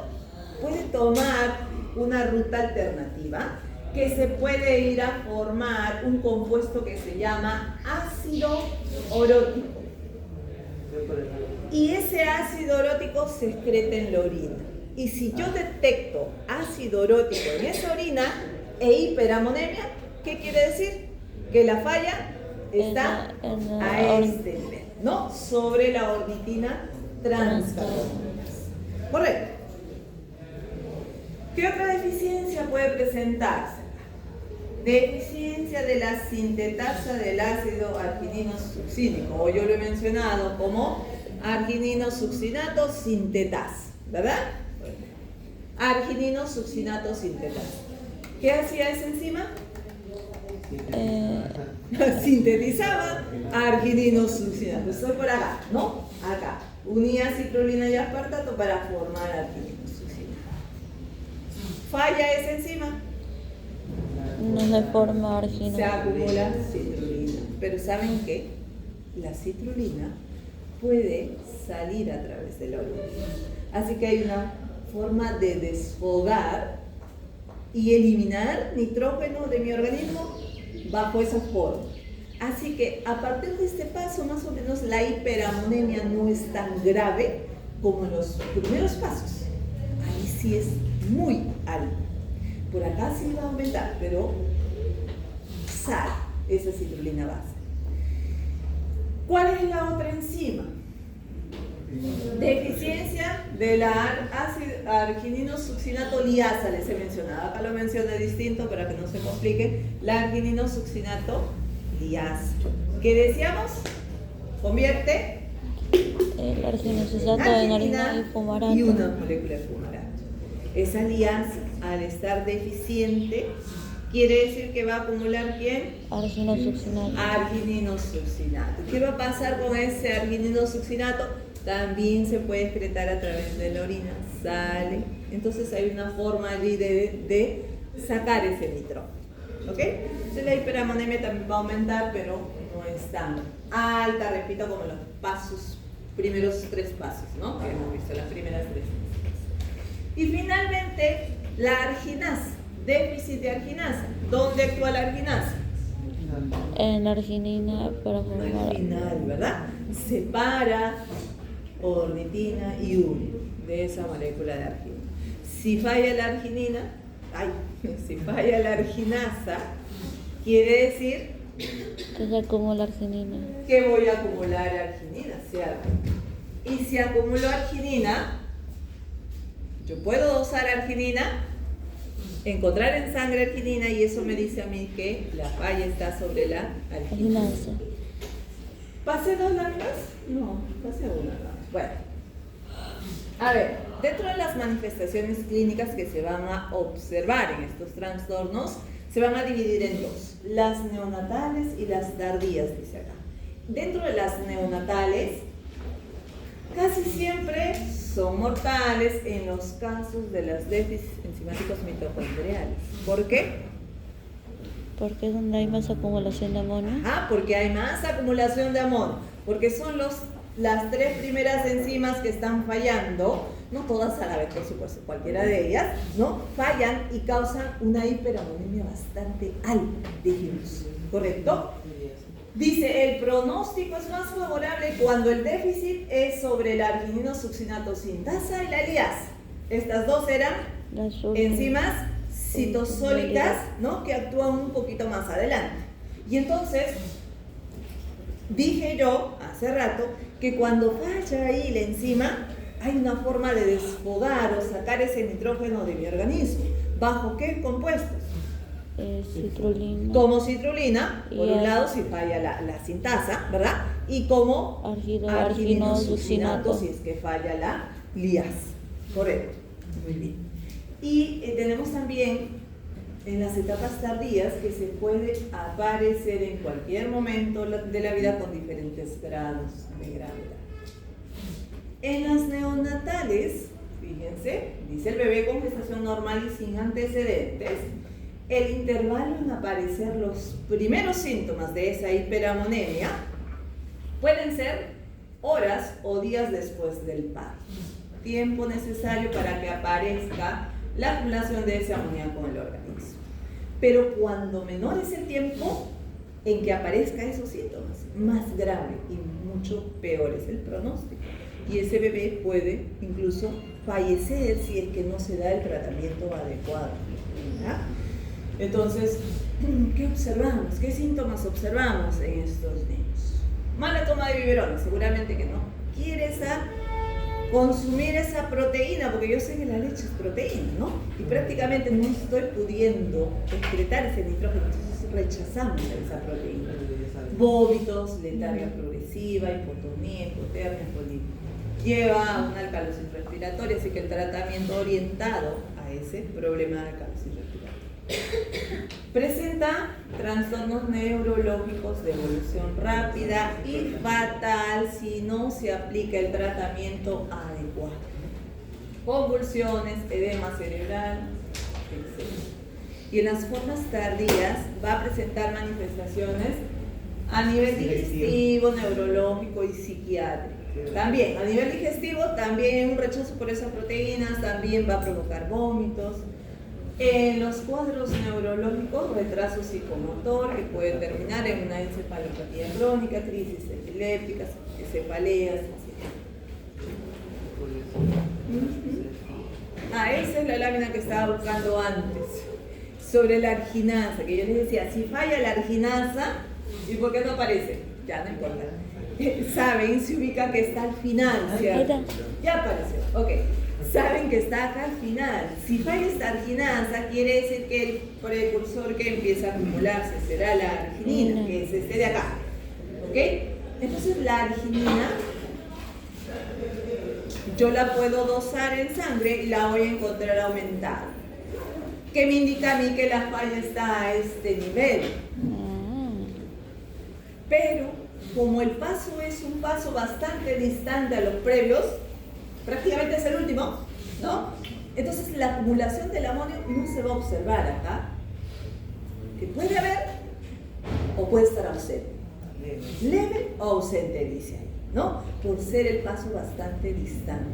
puede tomar una ruta alternativa que se puede ir a formar un compuesto que se llama ácido orótico. Y ese ácido orótico se excreta en la orina. Y si yo detecto ácido orótico en esa orina e hiperamonemia, ¿qué quiere decir? Que la falla está a este nivel, ¿no? Sobre la ornitina transcarbamilasa. Correcto. ¿Qué otra deficiencia puede presentarse? Deficiencia de la sintetasa del ácido arginino succínico, o yo lo he mencionado como arginino succinato sintetasa, ¿verdad? Arginino succinato sintetasa. ¿Qué hacía esa enzima? Sintetizaba arginino succinato. Estoy por acá, ¿no? Acá. Unía citrulina y aspartato para formar arginino succinato. ¿Falla esa enzima? No se forma arginina. Se acumula citrulina. Pero ¿saben qué? La citrulina puede salir a través de la orina. Así que hay una forma de desfogar y eliminar nitrógeno de mi organismo bajo esa forma. Así que a partir de este paso, más o menos, la hiperamonemia no es tan grave como en los primeros pasos. Ahí sí es muy alto. Por acá sí va a aumentar, pero sale esa citrulina base. ¿Cuál es la otra enzima? Deficiencia de la arginino succinato liasa, les he mencionado. Acá lo mencioné distinto para que no se complique. La arginino succinato liasa. ¿Qué decíamos? Convierte El argininosucinato en harina y fumarato. y una molécula de fumarato. Esa liasa, al estar deficiente, quiere decir que va a acumular ¿quién? Argininosuccinato. Argininosuccinato. ¿Qué va a pasar con ese argininosuccinato? También se puede excretar a través de la orina, sale. Entonces hay una forma allí de sacar ese nitrógeno. ¿Ok? Entonces la hiperamonemia también va a aumentar, pero no es tan alta, repito, como los pasos, primeros 3 pasos, ¿no? Que hemos visto, las primeras 3. Y finalmente, la arginasa, déficit de arginasa. ¿Dónde actúa la arginasa? En la arginina para formar. Al final, ¿verdad? Separa ornitina y urea de esa molécula de arginina. Si falla la arginina, si falla la arginasa, quiere decir Que se acumula arginina. que voy a acumular arginina, ¿cierto? Y si acumulo arginina, yo puedo dosar arginina, encontrar en sangre arginina, y eso me dice a mí que la falla está sobre la arginina. Arginasa. ¿Pasé 2 láminas? No, pasé 1 lámina. Bueno, a ver, dentro de las manifestaciones clínicas que se van a observar en estos trastornos, se van a dividir en 2, las neonatales y las tardías, dice acá. Dentro de las neonatales, casi siempre son mortales en los casos de los déficits enzimáticos mitocondriales. ¿Por qué? Porque es donde hay más acumulación de amonio. Porque hay más acumulación de amonio, porque son las 3 primeras enzimas que están fallando, no todas a la vez, por supuesto, cualquiera de ellas, ¿no? Fallan y causan una hiperamonemia bastante alta, dijimos, ¿correcto? Dice, el pronóstico es más favorable cuando el déficit es sobre el arginino succinato sintasa y la liasa. Estas 2 eran enzimas citosólicas, ¿no? Que actúan un poquito más adelante. Y entonces, dije yo hace rato que cuando falla ahí la enzima, hay una forma de desfogar o sacar ese nitrógeno de mi organismo. ¿Bajo qué compuestos? Citrulina. Como citrulina, por Y un el- lado si falla la sintasa, ¿verdad? Y como argininosuccinato si es que falla la liasa. Correcto, muy bien. Y tenemos también en las etapas tardías que se puede aparecer en cualquier momento de la vida con diferentes grados de gravedad. En las neonatales, fíjense, dice el bebé con gestación normal y sin antecedentes, el intervalo en aparecer los primeros síntomas de esa hiperamonemia pueden ser horas o días después del parto. Tiempo necesario para que aparezca la acumulación de ese amoníaco en el organismo. Pero cuando menor es el tiempo en que aparezcan esos síntomas, más grave y mucho peor es el pronóstico. Y ese bebé puede incluso fallecer si es que no se da el tratamiento adecuado, ¿verdad? Entonces, ¿qué observamos? ¿Qué síntomas observamos en estos niños? Mala toma de biberones, seguramente que no. Quiere consumir esa proteína, porque yo sé que la leche es proteína, ¿no? Y prácticamente no estoy pudiendo excretar ese nitrógeno, entonces rechazamos esa proteína. Vómitos, letargia progresiva, hipotonía, hipotermia, polipo. Lleva una alcalosis respiratoria, así que el tratamiento orientado a ese problema de alcalosis respiratoria. Presenta trastornos neurológicos de evolución rápida y fatal si no se aplica el tratamiento adecuado. Convulsiones, edema cerebral, etc. Y en las formas tardías va a presentar manifestaciones a nivel digestivo, neurológico y psiquiátrico. También, a nivel digestivo, también un rechazo por esas proteínas, también va a provocar vómitos. En los cuadros neurológicos, retraso psicomotor que puede terminar en una encefalopatía crónica, crisis epilépticas, cefaleas, etc. Esa es la lámina que estaba buscando antes, sobre la arginasa, que yo les decía, si falla la arginasa, ¿y por qué no aparece? Ya no importa. Saben, se ubica que está al final, ¿cierto? Ya apareció, ok. Saben que está acá al final. Si falla esta arginasa, quiere decir que el precursor que empieza a acumularse será la arginina, que es este de acá. ¿Ok? Entonces la arginina yo la puedo dosar en sangre y la voy a encontrar aumentada. ¿Qué me indica a mí que la falla está a este nivel? Pero como el paso es un paso bastante distante a los previos, prácticamente es el último, ¿no? Entonces la acumulación del amonio no se va a observar acá, que puede haber o puede estar ausente, leve o ausente, dice ahí, ¿no? Por ser el paso bastante distante,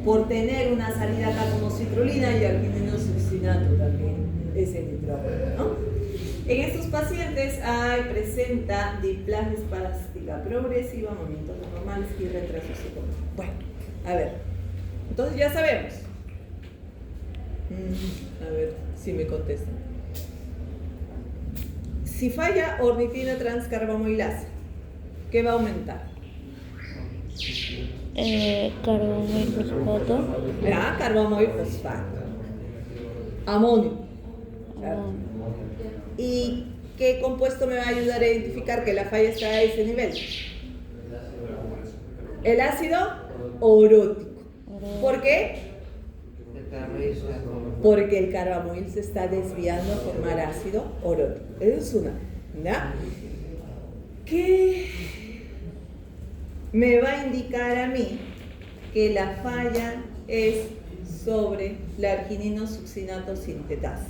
por tener una salida acá como citrulina y argininosuccinato también, ese nitrógeno, ¿no? En estos pacientes presenta diplasia espástica progresiva, movimientos anormales y retraso psicomotor. Bueno, a ver, entonces ya sabemos. A ver si me contestan. Si falla ornitina transcarbamilasa, ¿qué va a aumentar? Carbomoil fosfato. Carbomoil fosfato. Amonio. Claro. ¿Y qué compuesto me va a ayudar a identificar que la falla está a ese nivel? El ácido orótico. ¿Por qué? Porque el carbamoil se está desviando a formar ácido orótico. Esa es una, ¿ya? ¿Qué me va a indicar a mí que la falla es sobre la argininosuccinato sintetasa?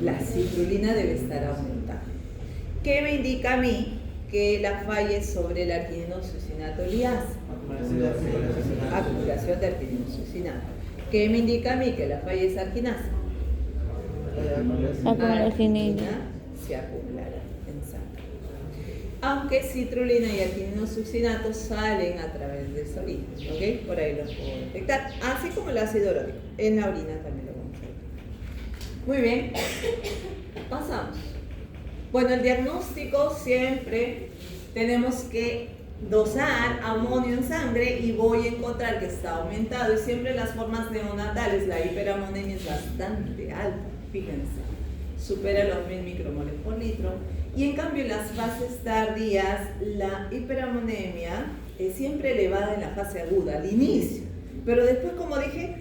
La citrulina debe estar aumentada. ¿Qué me indica a mí que la falla es sobre el argininosuccinato liasa? Acumulación de argininosuccinato. ¿Qué me indica a mí que la falla es arginasa? Arginina se acumulará en sangre. Aunque citrulina y argininosuccinato salen a través del orina, ¿ok? Por ahí los puedo detectar. Así como el ácido orótico. En la orina también lo vamos a ver. Muy bien. Pasamos. Bueno, el diagnóstico siempre tenemos que dosar amonio en sangre y voy a encontrar que está aumentado. Y siempre en las formas neonatales la hiperamonemia es bastante alta, fíjense, supera los 1000 micromoles por litro. Y en cambio en las fases tardías la hiperamonemia es siempre elevada en la fase aguda, al inicio. Pero después, como dije,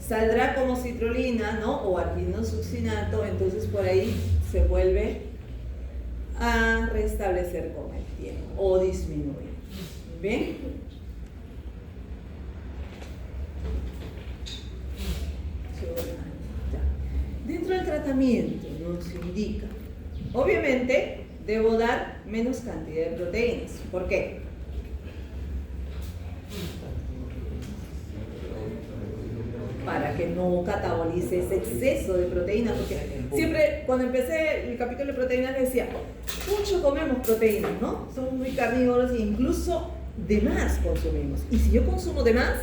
saldrá como citrulina, ¿no? O arginosuccinato, entonces por ahí se vuelve a restablecer con el tiempo o disminuir. ¿Bien? Dentro del tratamiento nos indica, obviamente debo dar menos cantidad de proteínas. ¿Por qué? Para que no catabolice ese exceso de proteínas, porque siempre cuando empecé el capítulo de proteínas les decía, mucho comemos proteínas, ¿no? Somos muy carnívoros e incluso de más consumimos. Y si yo consumo de más,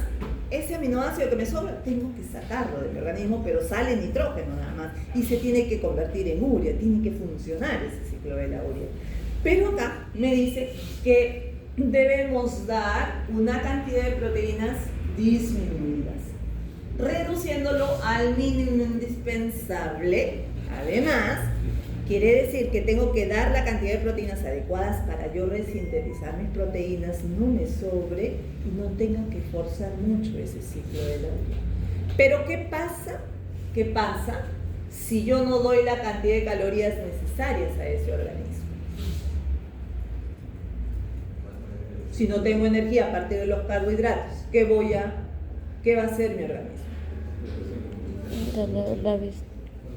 ese aminoácido que me sobra, tengo que sacarlo de mi organismo, pero sale nitrógeno nada más. Y se tiene que convertir en urea, tiene que funcionar ese ciclo de la urea. Pero acá me dice que debemos dar una cantidad de proteínas disminuidas, reduciéndolo al mínimo indispensable. Además, quiere decir que tengo que dar la cantidad de proteínas adecuadas para yo resintetizar mis proteínas, no me sobre y no tenga que forzar mucho ese ciclo de la urea. Pero ¿qué pasa? ¿Qué pasa si yo no doy la cantidad de calorías necesarias a ese organismo? Si no tengo energía a partir de los carbohidratos, ¿qué va a hacer mi organismo?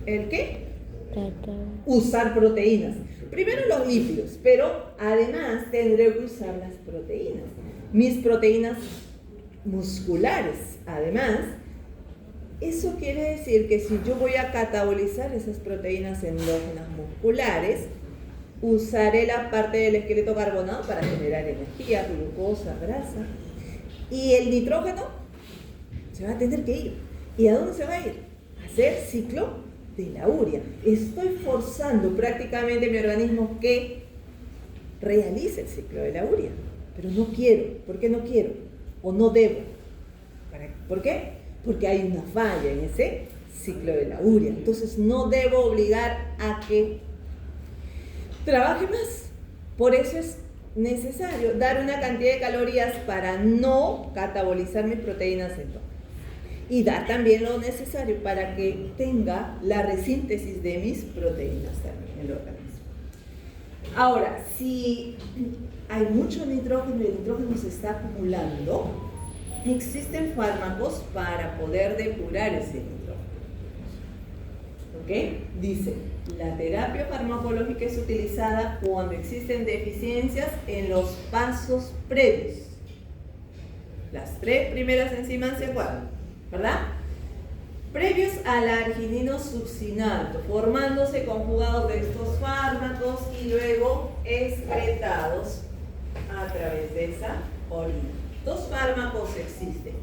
¿El qué? Usar proteínas. Primero los lípidos, pero además tendré que usar las proteínas. Mis proteínas musculares. Además, eso quiere decir que si yo voy a catabolizar esas proteínas endógenas musculares, usaré la parte del esqueleto carbonado para generar energía, glucosa, grasa. Y el nitrógeno se va a tener que ir. ¿Y a dónde se va a ir? A hacer ciclo de la urea. Estoy forzando prácticamente mi organismo que realice el ciclo de la urea. Pero no quiero. ¿Por qué no quiero? O no debo. ¿Por qué? Porque hay una falla en ese ciclo de la urea. Entonces no debo obligar a que trabaje más. Por eso es necesario dar una cantidad de calorías para no catabolizar mis proteínas endógenas. Y dar también lo necesario para que tenga la resíntesis de mis proteínas también en el organismo. Ahora, si hay mucho nitrógeno y el nitrógeno se está acumulando, existen fármacos para poder depurar ese nitrógeno. ¿Ok? Dice, la terapia farmacológica es utilizada cuando existen deficiencias en los pasos previos. Las 3 primeras enzimas se acuerdan, ¿verdad? Previos al argininosuccinato, formándose conjugados de estos fármacos y luego excretados a través de esa orina. 2 fármacos existen.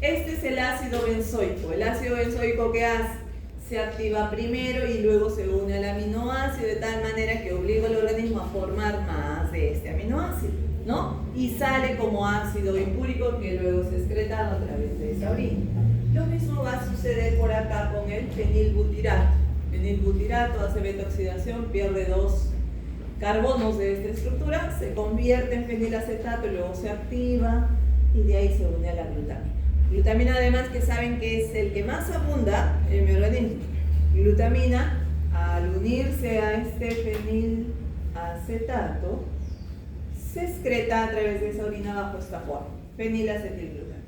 Este es el ácido benzoico. El ácido benzoico, ¿qué hace? Se activa primero y luego se une al aminoácido de tal manera que obliga al organismo a formar más de este aminoácido, ¿no? Y sale como ácido impúrico que luego es excretado a través de esa orina. Lo mismo va a suceder por acá con el fenilbutirato. Fenilbutirato hace beta-oxidación, pierde 2 carbonos de esta estructura, se convierte en fenilacetato y luego se activa y de ahí se une a la glutamina. Glutamina, además, que saben que es el que más abunda en mi organismo. Glutamina, al unirse a este fenilacetato, se excreta a través de esa orina bajo esta forma, fenilacetilglutamina.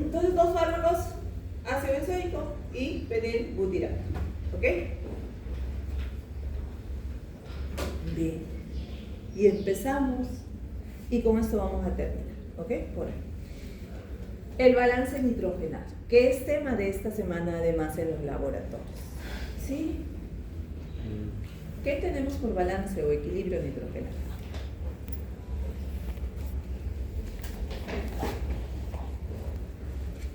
Entonces, 2 fármacos, ácido benzoico y fenilbutirato. ¿Ok? Bien. Y empezamos. Y con esto vamos a terminar. ¿Ok? Por ahí. El balance nitrogenal, que es tema de esta semana además en los laboratorios. ¿Sí? ¿Qué tenemos por balance o equilibrio nitrogenal?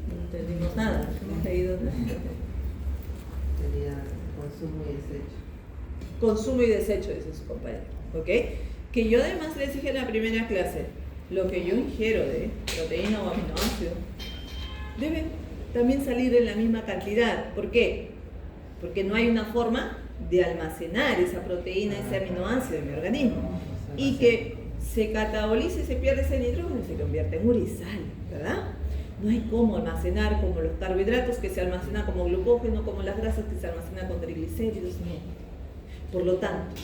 No entendimos nada. Hemos leído nada. Sería consumo y desecho. Consumo y desecho, dice su compañero. ¿Ok? que yo además les dije en la primera clase, lo que yo ingiero de proteína o aminoácido debe también salir en la misma cantidad. ¿Por qué? Porque no hay una forma de almacenar esa proteína, ese aminoácido en mi organismo. Y que se catabolice, se pierde ese nitrógeno y se convierte en urisal, ¿verdad? No hay cómo almacenar como los carbohidratos que se almacenan como glucógeno, como las grasas que se almacenan con triglicéridos, no. Por lo tanto,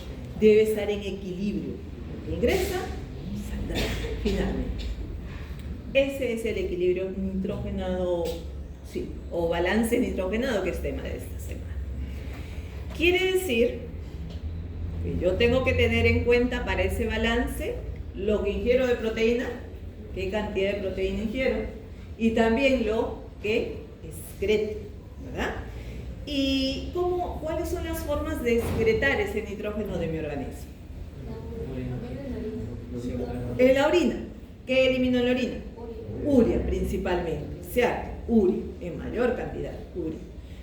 debe estar en equilibrio. Lo que ingresa, saldrá finalmente. Ese es el equilibrio nitrógenado, sí, o balance nitrogenado, que es tema de esta semana. Quiere decir que yo tengo que tener en cuenta para ese balance lo que ingiero de proteína, qué cantidad de proteína ingiero, y también lo que excreto, ¿verdad? ¿Y cuáles son las formas de excretar ese nitrógeno de mi organismo? En la orina. ¿Qué elimino en la orina? Urea principalmente, ¿cierto? Urea, en mayor cantidad, urea.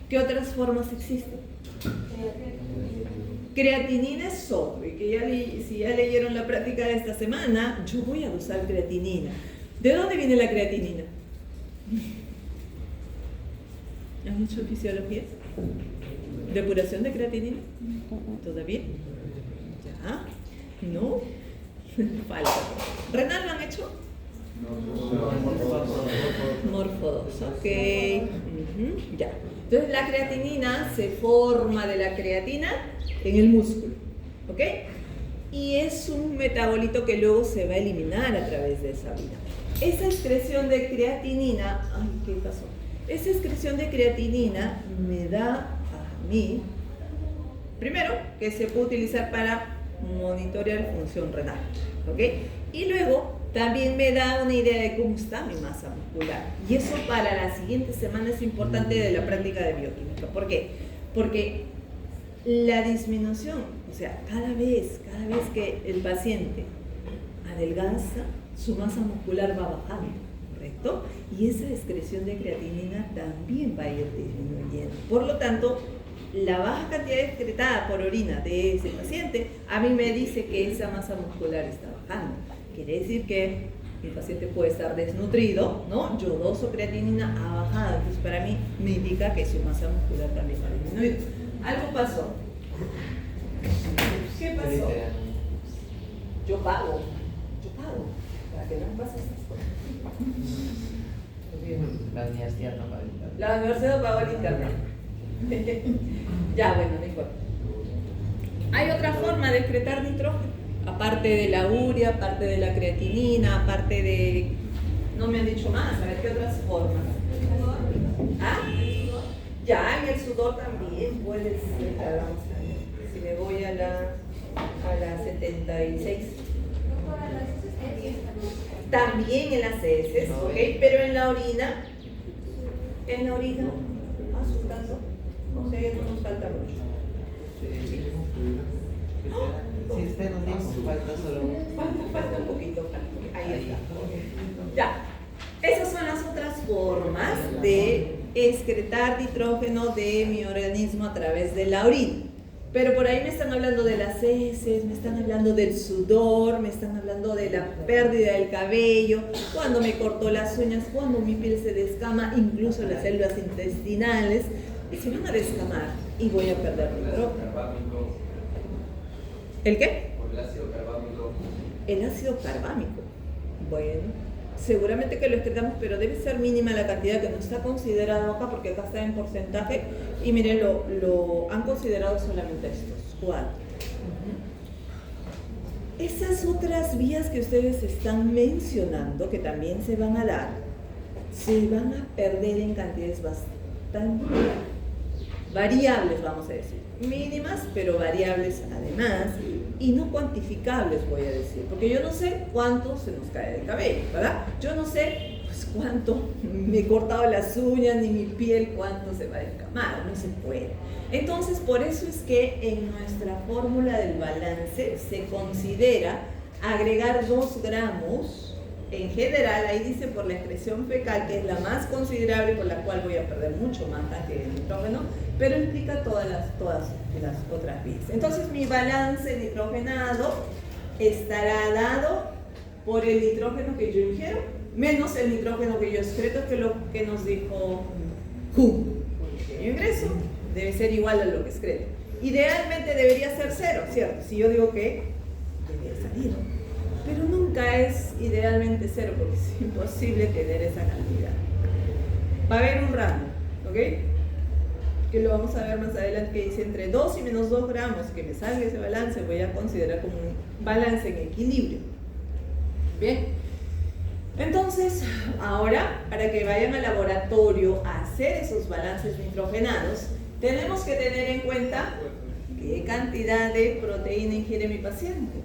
¿Qué otras formas existen? Creatinina es otro, y que si ya leyeron la práctica de esta semana, yo voy a usar creatinina. ¿De dónde viene la creatinina? ¿Has hecho fisiología? ¿Depuración de creatinina? ¿Todavía? ¿Ya? ¿No? Falta. ¿Renal lo han hecho? Morfo 2, ok. Ya. Entonces la creatinina se forma de la creatina en el músculo, ¿ok? Y es un metabolito que luego se va a eliminar a través de esa vía. Esa excreción de creatinina, ay, ¿qué pasó? Esa excreción de creatinina me da a mí, primero, que se puede utilizar para monitorear función renal, ¿ok? Y luego también me da una idea de cómo está mi masa muscular. Y eso para la siguiente semana es importante de la práctica de bioquímica. ¿Por qué? Porque la disminución, o sea, cada vez que el paciente adelgaza, su masa muscular va bajando, ¿correcto? Y esa excreción de creatinina también va a ir disminuyendo. Por lo tanto, la baja cantidad excretada por orina de ese paciente a mí me dice que esa masa muscular está bajando. Quiere decir que el paciente puede estar desnutrido, ¿no? Yodoso creatinina ha bajado. Entonces, para mí me indica que su masa muscular también ha disminuido. Algo pasó. ¿Qué pasó? Yo pago. Para que no me pase esas cosas. La universidad no vale. La universidad pagó el internet. Ya, bueno, no importa. Hay otra forma de excretar nitrógeno. Aparte de la urea, aparte de la creatinina, aparte de... No me han dicho más, a ver qué otras formas. ¿Ah? Ya, y el sudor también puede ser. Vamos a ver. Si me voy a la 76. También en las heces, ¿ok? Pero en la orina, asustando, no sé, no nos falta mucho. Si usted nos dijo, falta solo Falta un poquito. Ahí está. Ya. Esas son las otras formas de excretar nitrógeno de mi organismo a través de la orina. Pero por ahí me están hablando de las heces, me están hablando del sudor, me están hablando de la pérdida del cabello, cuando me corto las uñas, cuando mi piel se descama, incluso las células intestinales, y se van a descamar y voy a perder nitrógeno. ¿El qué? El ácido carbámico. El ácido carbámico. Bueno, seguramente que lo excretamos, pero debe ser mínima la cantidad que no está considerado acá, porque acá está en porcentaje. Y miren, lo han considerado solamente estos 4. Esas otras vías que ustedes están mencionando, que también se van a dar, se van a perder en cantidades bastante variables, vamos a decir. Mínimas, pero variables además, y no cuantificables, voy a decir, porque yo no sé cuánto se nos cae del cabello, ¿verdad? Yo no sé pues, cuánto me he cortado las uñas, ni mi piel, cuánto se va a descamar, no se puede. Entonces, por eso es que en nuestra fórmula del balance se considera agregar 2 gramos, en general, ahí dice por la excreción fecal, que es la más considerable, por la cual voy a perder mucho más cantidad de nitrógeno, pero implica todas las otras vías. Entonces mi balance nitrogenado estará dado por el nitrógeno que yo ingiero menos el nitrógeno que yo excreto, que es lo que nos dijo Q. Que yo ingreso debe ser igual a lo que excreto. Idealmente debería ser 0, ¿cierto? Si yo digo que debería salir. Pero nunca es idealmente 0 porque es imposible tener esa cantidad. Va a haber un rango, ¿ok? Que lo vamos a ver más adelante, que dice entre 2 y menos 2 gramos, que me salga ese balance, voy a considerar como un balance en equilibrio. Bien, entonces ahora para que vayan al laboratorio a hacer esos balances nitrogenados, tenemos que tener en cuenta qué cantidad de proteína ingiere mi paciente.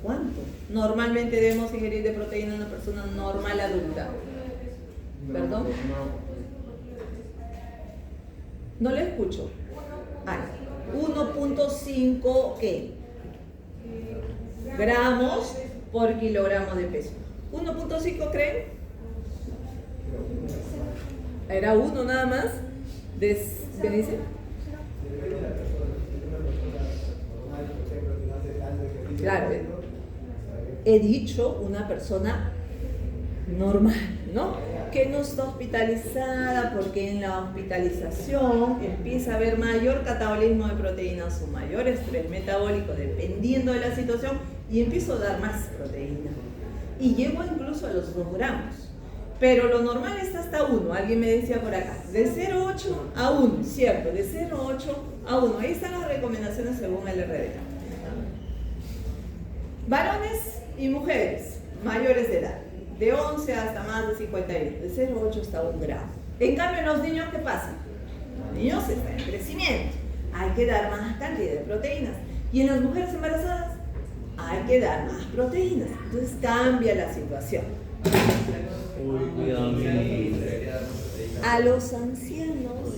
¿Cuánto? Normalmente debemos ingerir de proteína una persona normal adulta. ¿Perdón? No le escucho. 1.5 ¿qué? Gramos por kilogramo de peso. 1.5 ¿creen? Era 1 nada más. ¿Qué dice? Claro, he dicho una persona normal, ¿no? Que no está hospitalizada, porque en la hospitalización empieza a haber mayor catabolismo de proteínas o mayor estrés metabólico dependiendo de la situación y empiezo a dar más proteína. Y llego incluso a los 2 gramos. Pero lo normal está hasta 1, alguien me decía por acá, de 0,8 a 1, cierto, de 0,8 a 1. Ahí están las recomendaciones según el RDA. Varones y mujeres mayores de edad, de 11 hasta más de 51, de 0,8 hasta 1 gramo. En cambio, en los niños, ¿qué pasa? Los niños están en crecimiento, hay que dar más cantidad de proteínas. Y en las mujeres embarazadas, hay que dar más proteínas. Entonces cambia la situación. A los ancianos,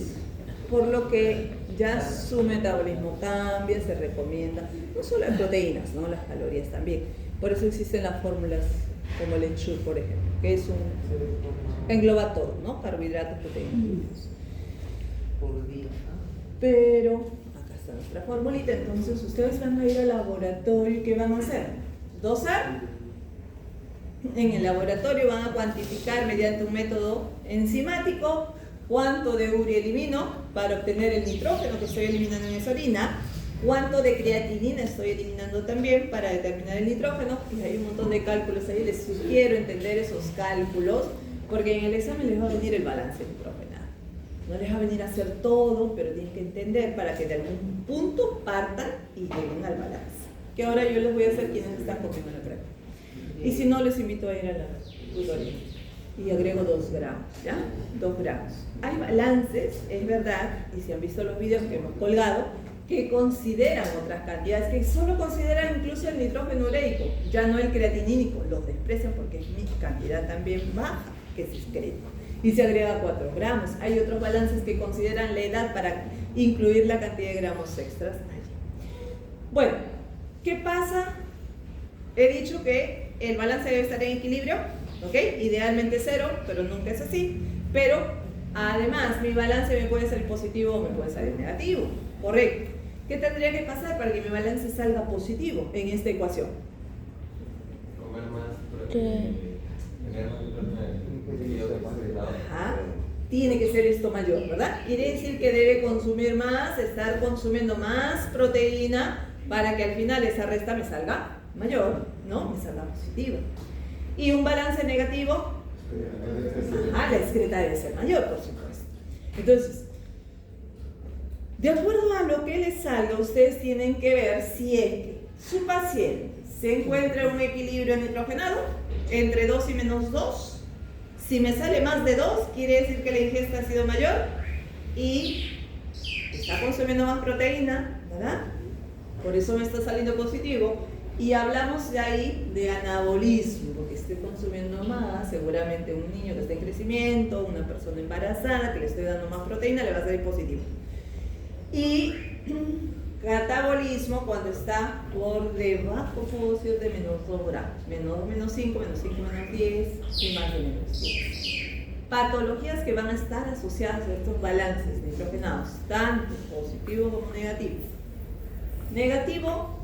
por lo que ya su metabolismo cambia, se recomienda, no solo las proteínas, ¿no? Las calorías también. Por eso existen las fórmulas como el Ensure, por ejemplo, que es engloba todo, ¿no? Carbohidratos, proteínas. Por día. Pero acá está nuestra formulita, entonces ustedes van a ir al laboratorio y ¿qué van a hacer? ¿Dosar? En el laboratorio van a cuantificar mediante un método enzimático cuánto de urea elimino para obtener el nitrógeno que estoy eliminando en esa orina, cuánto de creatinina estoy eliminando también para determinar el nitrógeno, y hay un montón de cálculos ahí. Les sugiero entender esos cálculos porque en el examen les va a venir el balance nitrógeno. No les va a venir a hacer todo, pero tienen que entender para que de algún punto partan y lleguen al balance. Que ahora yo les voy a hacer quienes están conmigo en la práctica. Y si no, les invito a ir a la tutoría. Y agrego 2 gramos, ¿ya? 2 gramos. Hay balances, es verdad, y si han visto los videos que hemos colgado, que consideran otras cantidades, que solo consideran incluso el nitrógeno ureico, ya no el creatinínico, los desprecian porque es mi cantidad también baja, que se excreta. Y se agrega 4 gramos. Hay otros balances que consideran la edad para incluir la cantidad de gramos extras allí. Bueno, ¿qué pasa? He dicho que el balance debe estar en equilibrio, ¿ok? Idealmente 0, pero nunca es así. Pero además, mi balance me puede salir positivo o me puede salir negativo, correcto. ¿Qué tendría que pasar para que mi balance salga positivo en esta ecuación? Comer más ¿Qué? tener más proteína. Ajá. Tiene que ser esto mayor, ¿verdad? Quiere decir que debe consumir más, estar consumiendo más proteína para que al final esa resta me salga mayor, ¿no? Me salga positiva. Y un balance negativo, la excreta debe ser mayor, por supuesto. Entonces, de acuerdo a lo que les salga, ustedes tienen que ver si es que su paciente se encuentra en un equilibrio nitrogenado entre 2 y menos 2. Si me sale más de 2, quiere decir que la ingesta ha sido mayor y está consumiendo más proteína, ¿verdad? Por eso me está saliendo positivo. Y hablamos de ahí de anabolismo, porque estoy consumiendo más, seguramente un niño que está en crecimiento, una persona embarazada que le estoy dando más proteína, le va a salir positivo. Y catabolismo cuando está por debajo, puedo decir, de menos 2 gramos, menos 5, menos 5, menos 10 y más de menos 10. Patologías que van a estar asociadas a estos balances nitrogenados, tanto positivo como negativo. Negativo,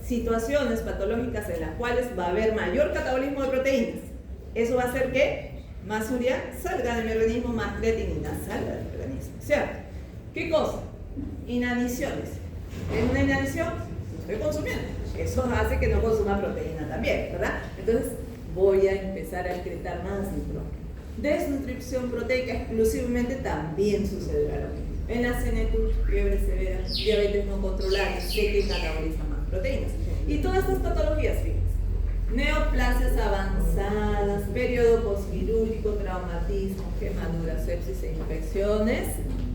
situaciones patológicas en las cuales va a haber mayor catabolismo de proteínas. Eso va a hacer que más urea salga de mi organismo, más creatinina salga de mi organismo. ¿Cierto? ¿Qué cosa? Inaniciones. En una inanición estoy consumiendo. Eso hace que no consuma proteína también, ¿verdad? Entonces voy a empezar a excretar más nitrógeno. Desnutrición proteica exclusivamente también sucederá lo mismo. En la CNETU, fiebre severa, diabetes no controlada, sé que cataboliza más proteínas. Y todas estas patologías, fíjense, neoplasias avanzadas, periodo postquirúrgico, traumatismo, quemaduras, sepsis e infecciones,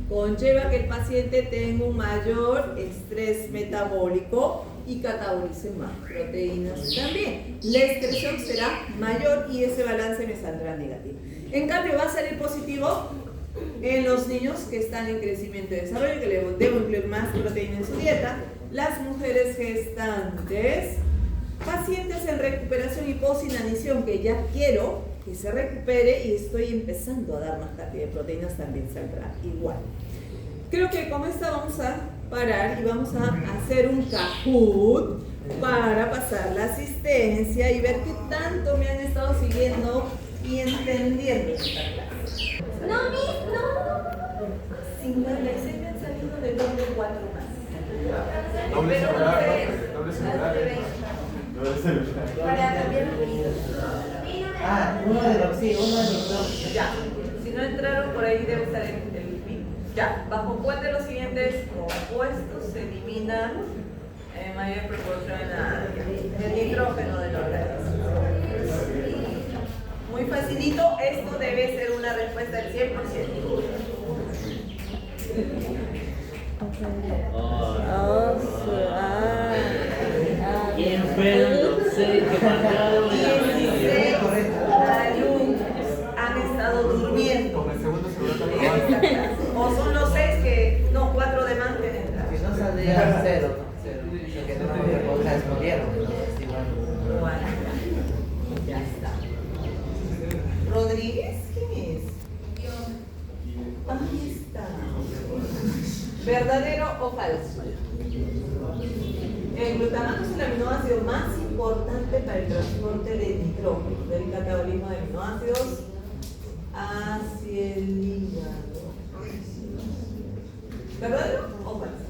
conlleva que el paciente tenga un mayor estrés metabólico y catabolice más proteínas también. La excreción será mayor y ese balance me saldrá negativo. En cambio, va a salir positivo en los niños que están en crecimiento y desarrollo, que debo incluir más proteína en su dieta, las mujeres gestantes, pacientes en recuperación y posinanición, que ya quiero que se recupere y estoy empezando a dar más cantidad de proteínas, también saldrá igual. Creo que con esta vamos a parar y vamos a hacer un Kahoot para pasar la asistencia y ver qué tanto me han estado siguiendo y entendiendo esta clase. No, Miss, no. 56 me han salido de doble 4 más. Doble Pero celular, no sé. doble celular. Doble celular. Para cambiar el ruido. Uno de los, sí, uno de los dos. Ya, si no entraron por ahí debe estar el PIN. Ya, ¿bajo cuál de los siguientes compuestos se elimina en mayor proporción el nitrógeno del organismo? Muy facilito, esto debe ser una respuesta del 100%. ¿Quién fue el docente que marcaron? 16 alumnos han estado durmiendo Con el segundo celular en esta clase. O son los 6 que, no, 4 demás que han entrado. Si no saldría cero, ¿no? Cero. Que no me respondieron. Bueno, ya está. ¿Rodríguez? ¿Quién es? Ahí está. ¿Verdadero o falso? El glutamato es el aminoácido más importante para el transporte de nitrógeno, del catabolismo de aminoácidos hacia el hígado. ¿Verdadero o falso?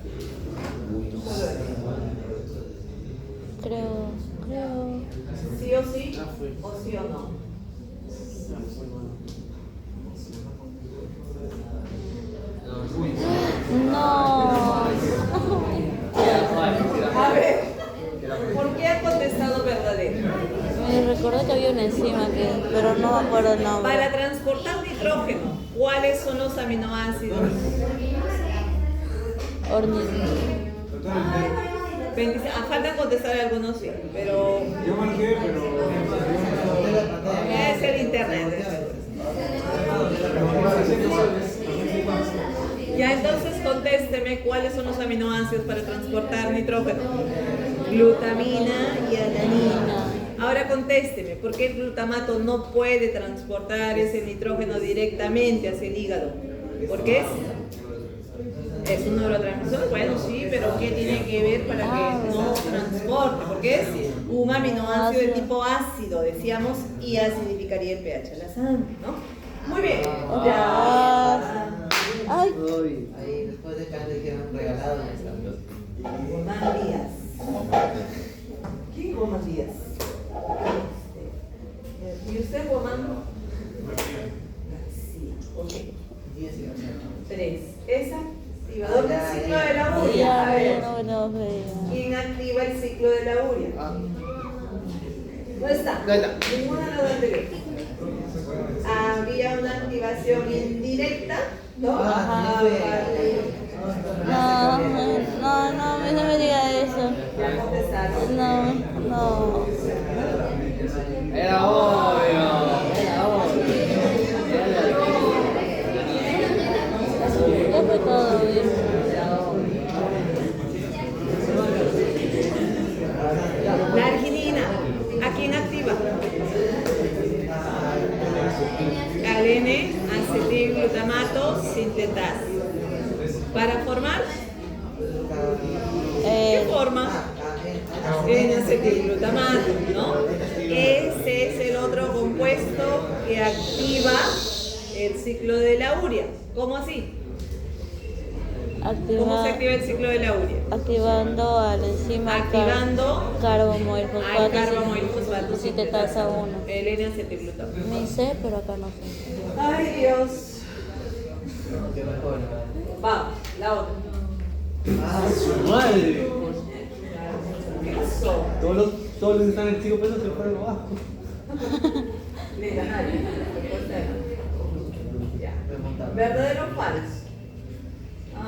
Solo eso. Creo. ¿Sí o sí? ¿O sí o no? No. A ver, ¿por qué ha contestado verdadero? Me recordé que había una enzima pero no me acuerdo el nombre. Para transportar nitrógeno, ¿cuáles son los aminoácidos? Faltan contestar algunos sí, pero Yo marqué, pero. es el internet. Ya, entonces contésteme cuáles son los aminoácidos para transportar nitrógeno. Glutamina y alanina. Ahora contésteme, ¿por qué el glutamato no puede transportar ese nitrógeno directamente hacia el hígado? ¿Por qué es un neurotransmisor? Bueno, sí, pero ¿qué tiene que ver para que no transporte? Porque es un aminoácido de tipo ácido, decíamos, y acidificaría el pH de la sangre, ¿no? Muy bien. Ya. Ay. Ahí después de que le dijeron regalado. Gomán Díaz. ¿Quién Gomán Díaz? ¿Y usted, Gomán? Sí, ok. 3. Es activador del ciclo de la urea. A ver, ¿quién activa el ciclo de la urea? No está. Ninguna de las anteriores. Había una activación indirecta, ¿no? Ajá. No me diga eso. Ya contestaron. No. Era obvio. Ya fue todo bien. La arginina, ¿a quién activa? Al N-acetilglutamato sintetasa. ¿Para formar? ¿Qué forma? N-acetilglutamato, ¿no? Ese es el otro compuesto que activa el ciclo de la urea. ¿Cómo así? ¿Cómo se activa el ciclo de la urea? Activando a la enzima Activando carbomoil al fosfato carbomoil fosfato sintetasa 1. el N-acetilglutamato. Me sé, pero acá no sé. Ay, Dios. Qué mejor. Vamos, la otra. Su madre. ¿Qué pasó? Todos los que están en 5 pesos se fueron abajo. Mira, nadie. Ya. ¿Verdadero o falso?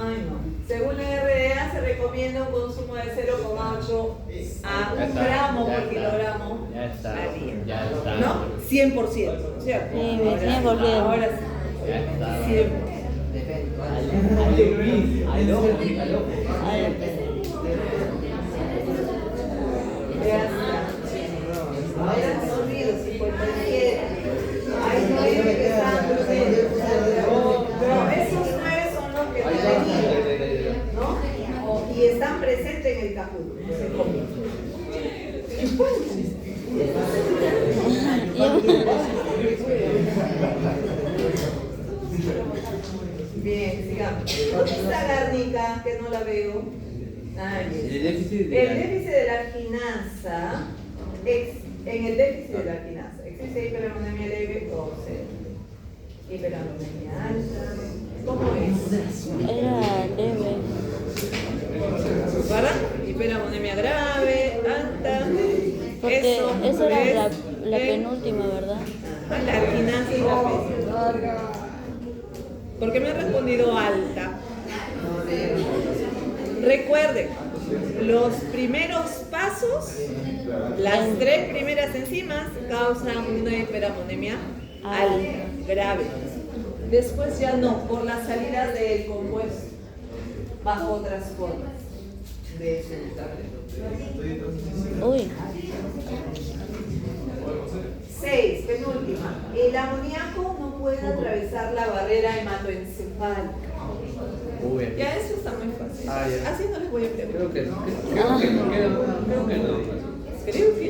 Ay, no. Según la RDA se recomienda un consumo de 0,8 a 1 gramo por kilogramo Ya está. al día. Ya está. ¿No? 100%, ¿cierto? Sí, Ahora 100%. Ahora sí. Ya está. 100%. Depende. Ahora son 57. Hay 9 que están presentes. Pero esos 9 son los que tenían, ¿no? Y están presentes en el Kahoot. No se comen. Bien, sigamos. ¿Dónde está Garnica? Que no la veo. Ay, El déficit el déficit de la alquinasa, en el déficit de la alquinasa, existe hiperamonemia leve o cero. Hiperamonemia alta. ¿Cómo es? Era leve. ¿Para? Hiperamonemia grave, alta. Porque Eso esa era es la el- penúltima, ¿verdad? Ajá, la alquinasa y la pesa. ¿Por qué me ha respondido alta? Recuerden, los primeros pasos, las 3 primeras enzimas causan una hiperamonemia alta, grave. Después ya no, por la salida del compuesto, bajo otras formas de su Uy, 6, penúltima. El amoníaco no puede atravesar la barrera hematoencefálica. Uy, Ya eso está muy fácil. Ah, ya. Así no les voy a preguntar. creo que no. Creo que no. Creo que no. creo que.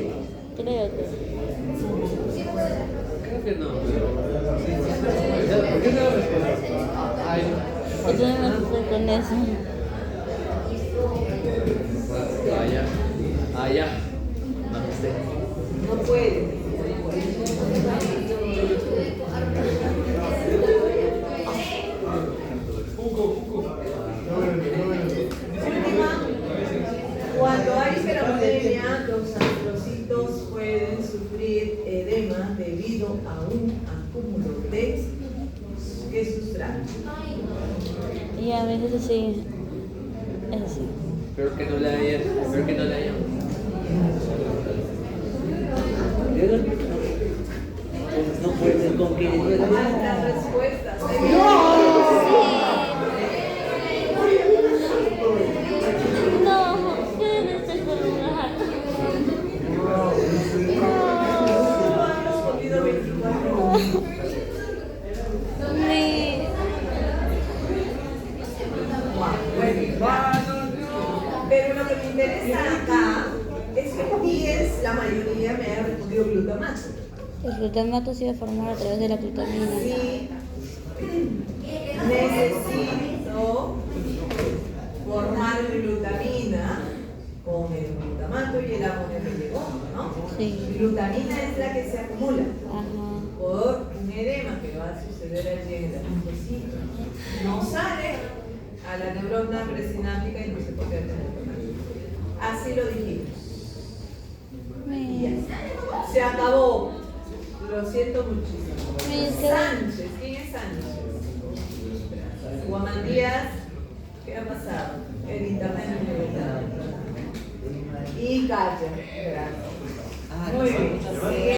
Creo que no. ¿Por qué no lo respondes? Ay, Yo también me puse con eso. ya. No sé. No puede. Última. Cuando hay hiperamonemia, los antrocitos pueden sufrir edema debido a un acúmulo de sustrato. Y a veces sí. Es así. Espero que no la hayan. Espero que no la hayan. No puede ser con que. Altas respuestas. No, ustedes se colgar. Han respondido 24. Mi. Pero lo que me interesa acá es que 10, la mayoría me ha respondido glutamato. El glutamato se iba a formar a través de la glutamina. Sí, necesito formar glutamina con el glutamato y el amonio que llegó, ¿no? Sí. Glutamina es la que se acumula Ajá. por un edema que va a suceder allí en el ajustecito. No sale a la neurona presináptica y no se puede tener. Así lo dijimos. Y ya. Se acabó. Lo siento muchísimo. Sánchez, ¿quién es Sánchez? Guamán Díaz, ¿qué ha pasado? El internet no me gusta. Y Calle, gracias. Muy bien.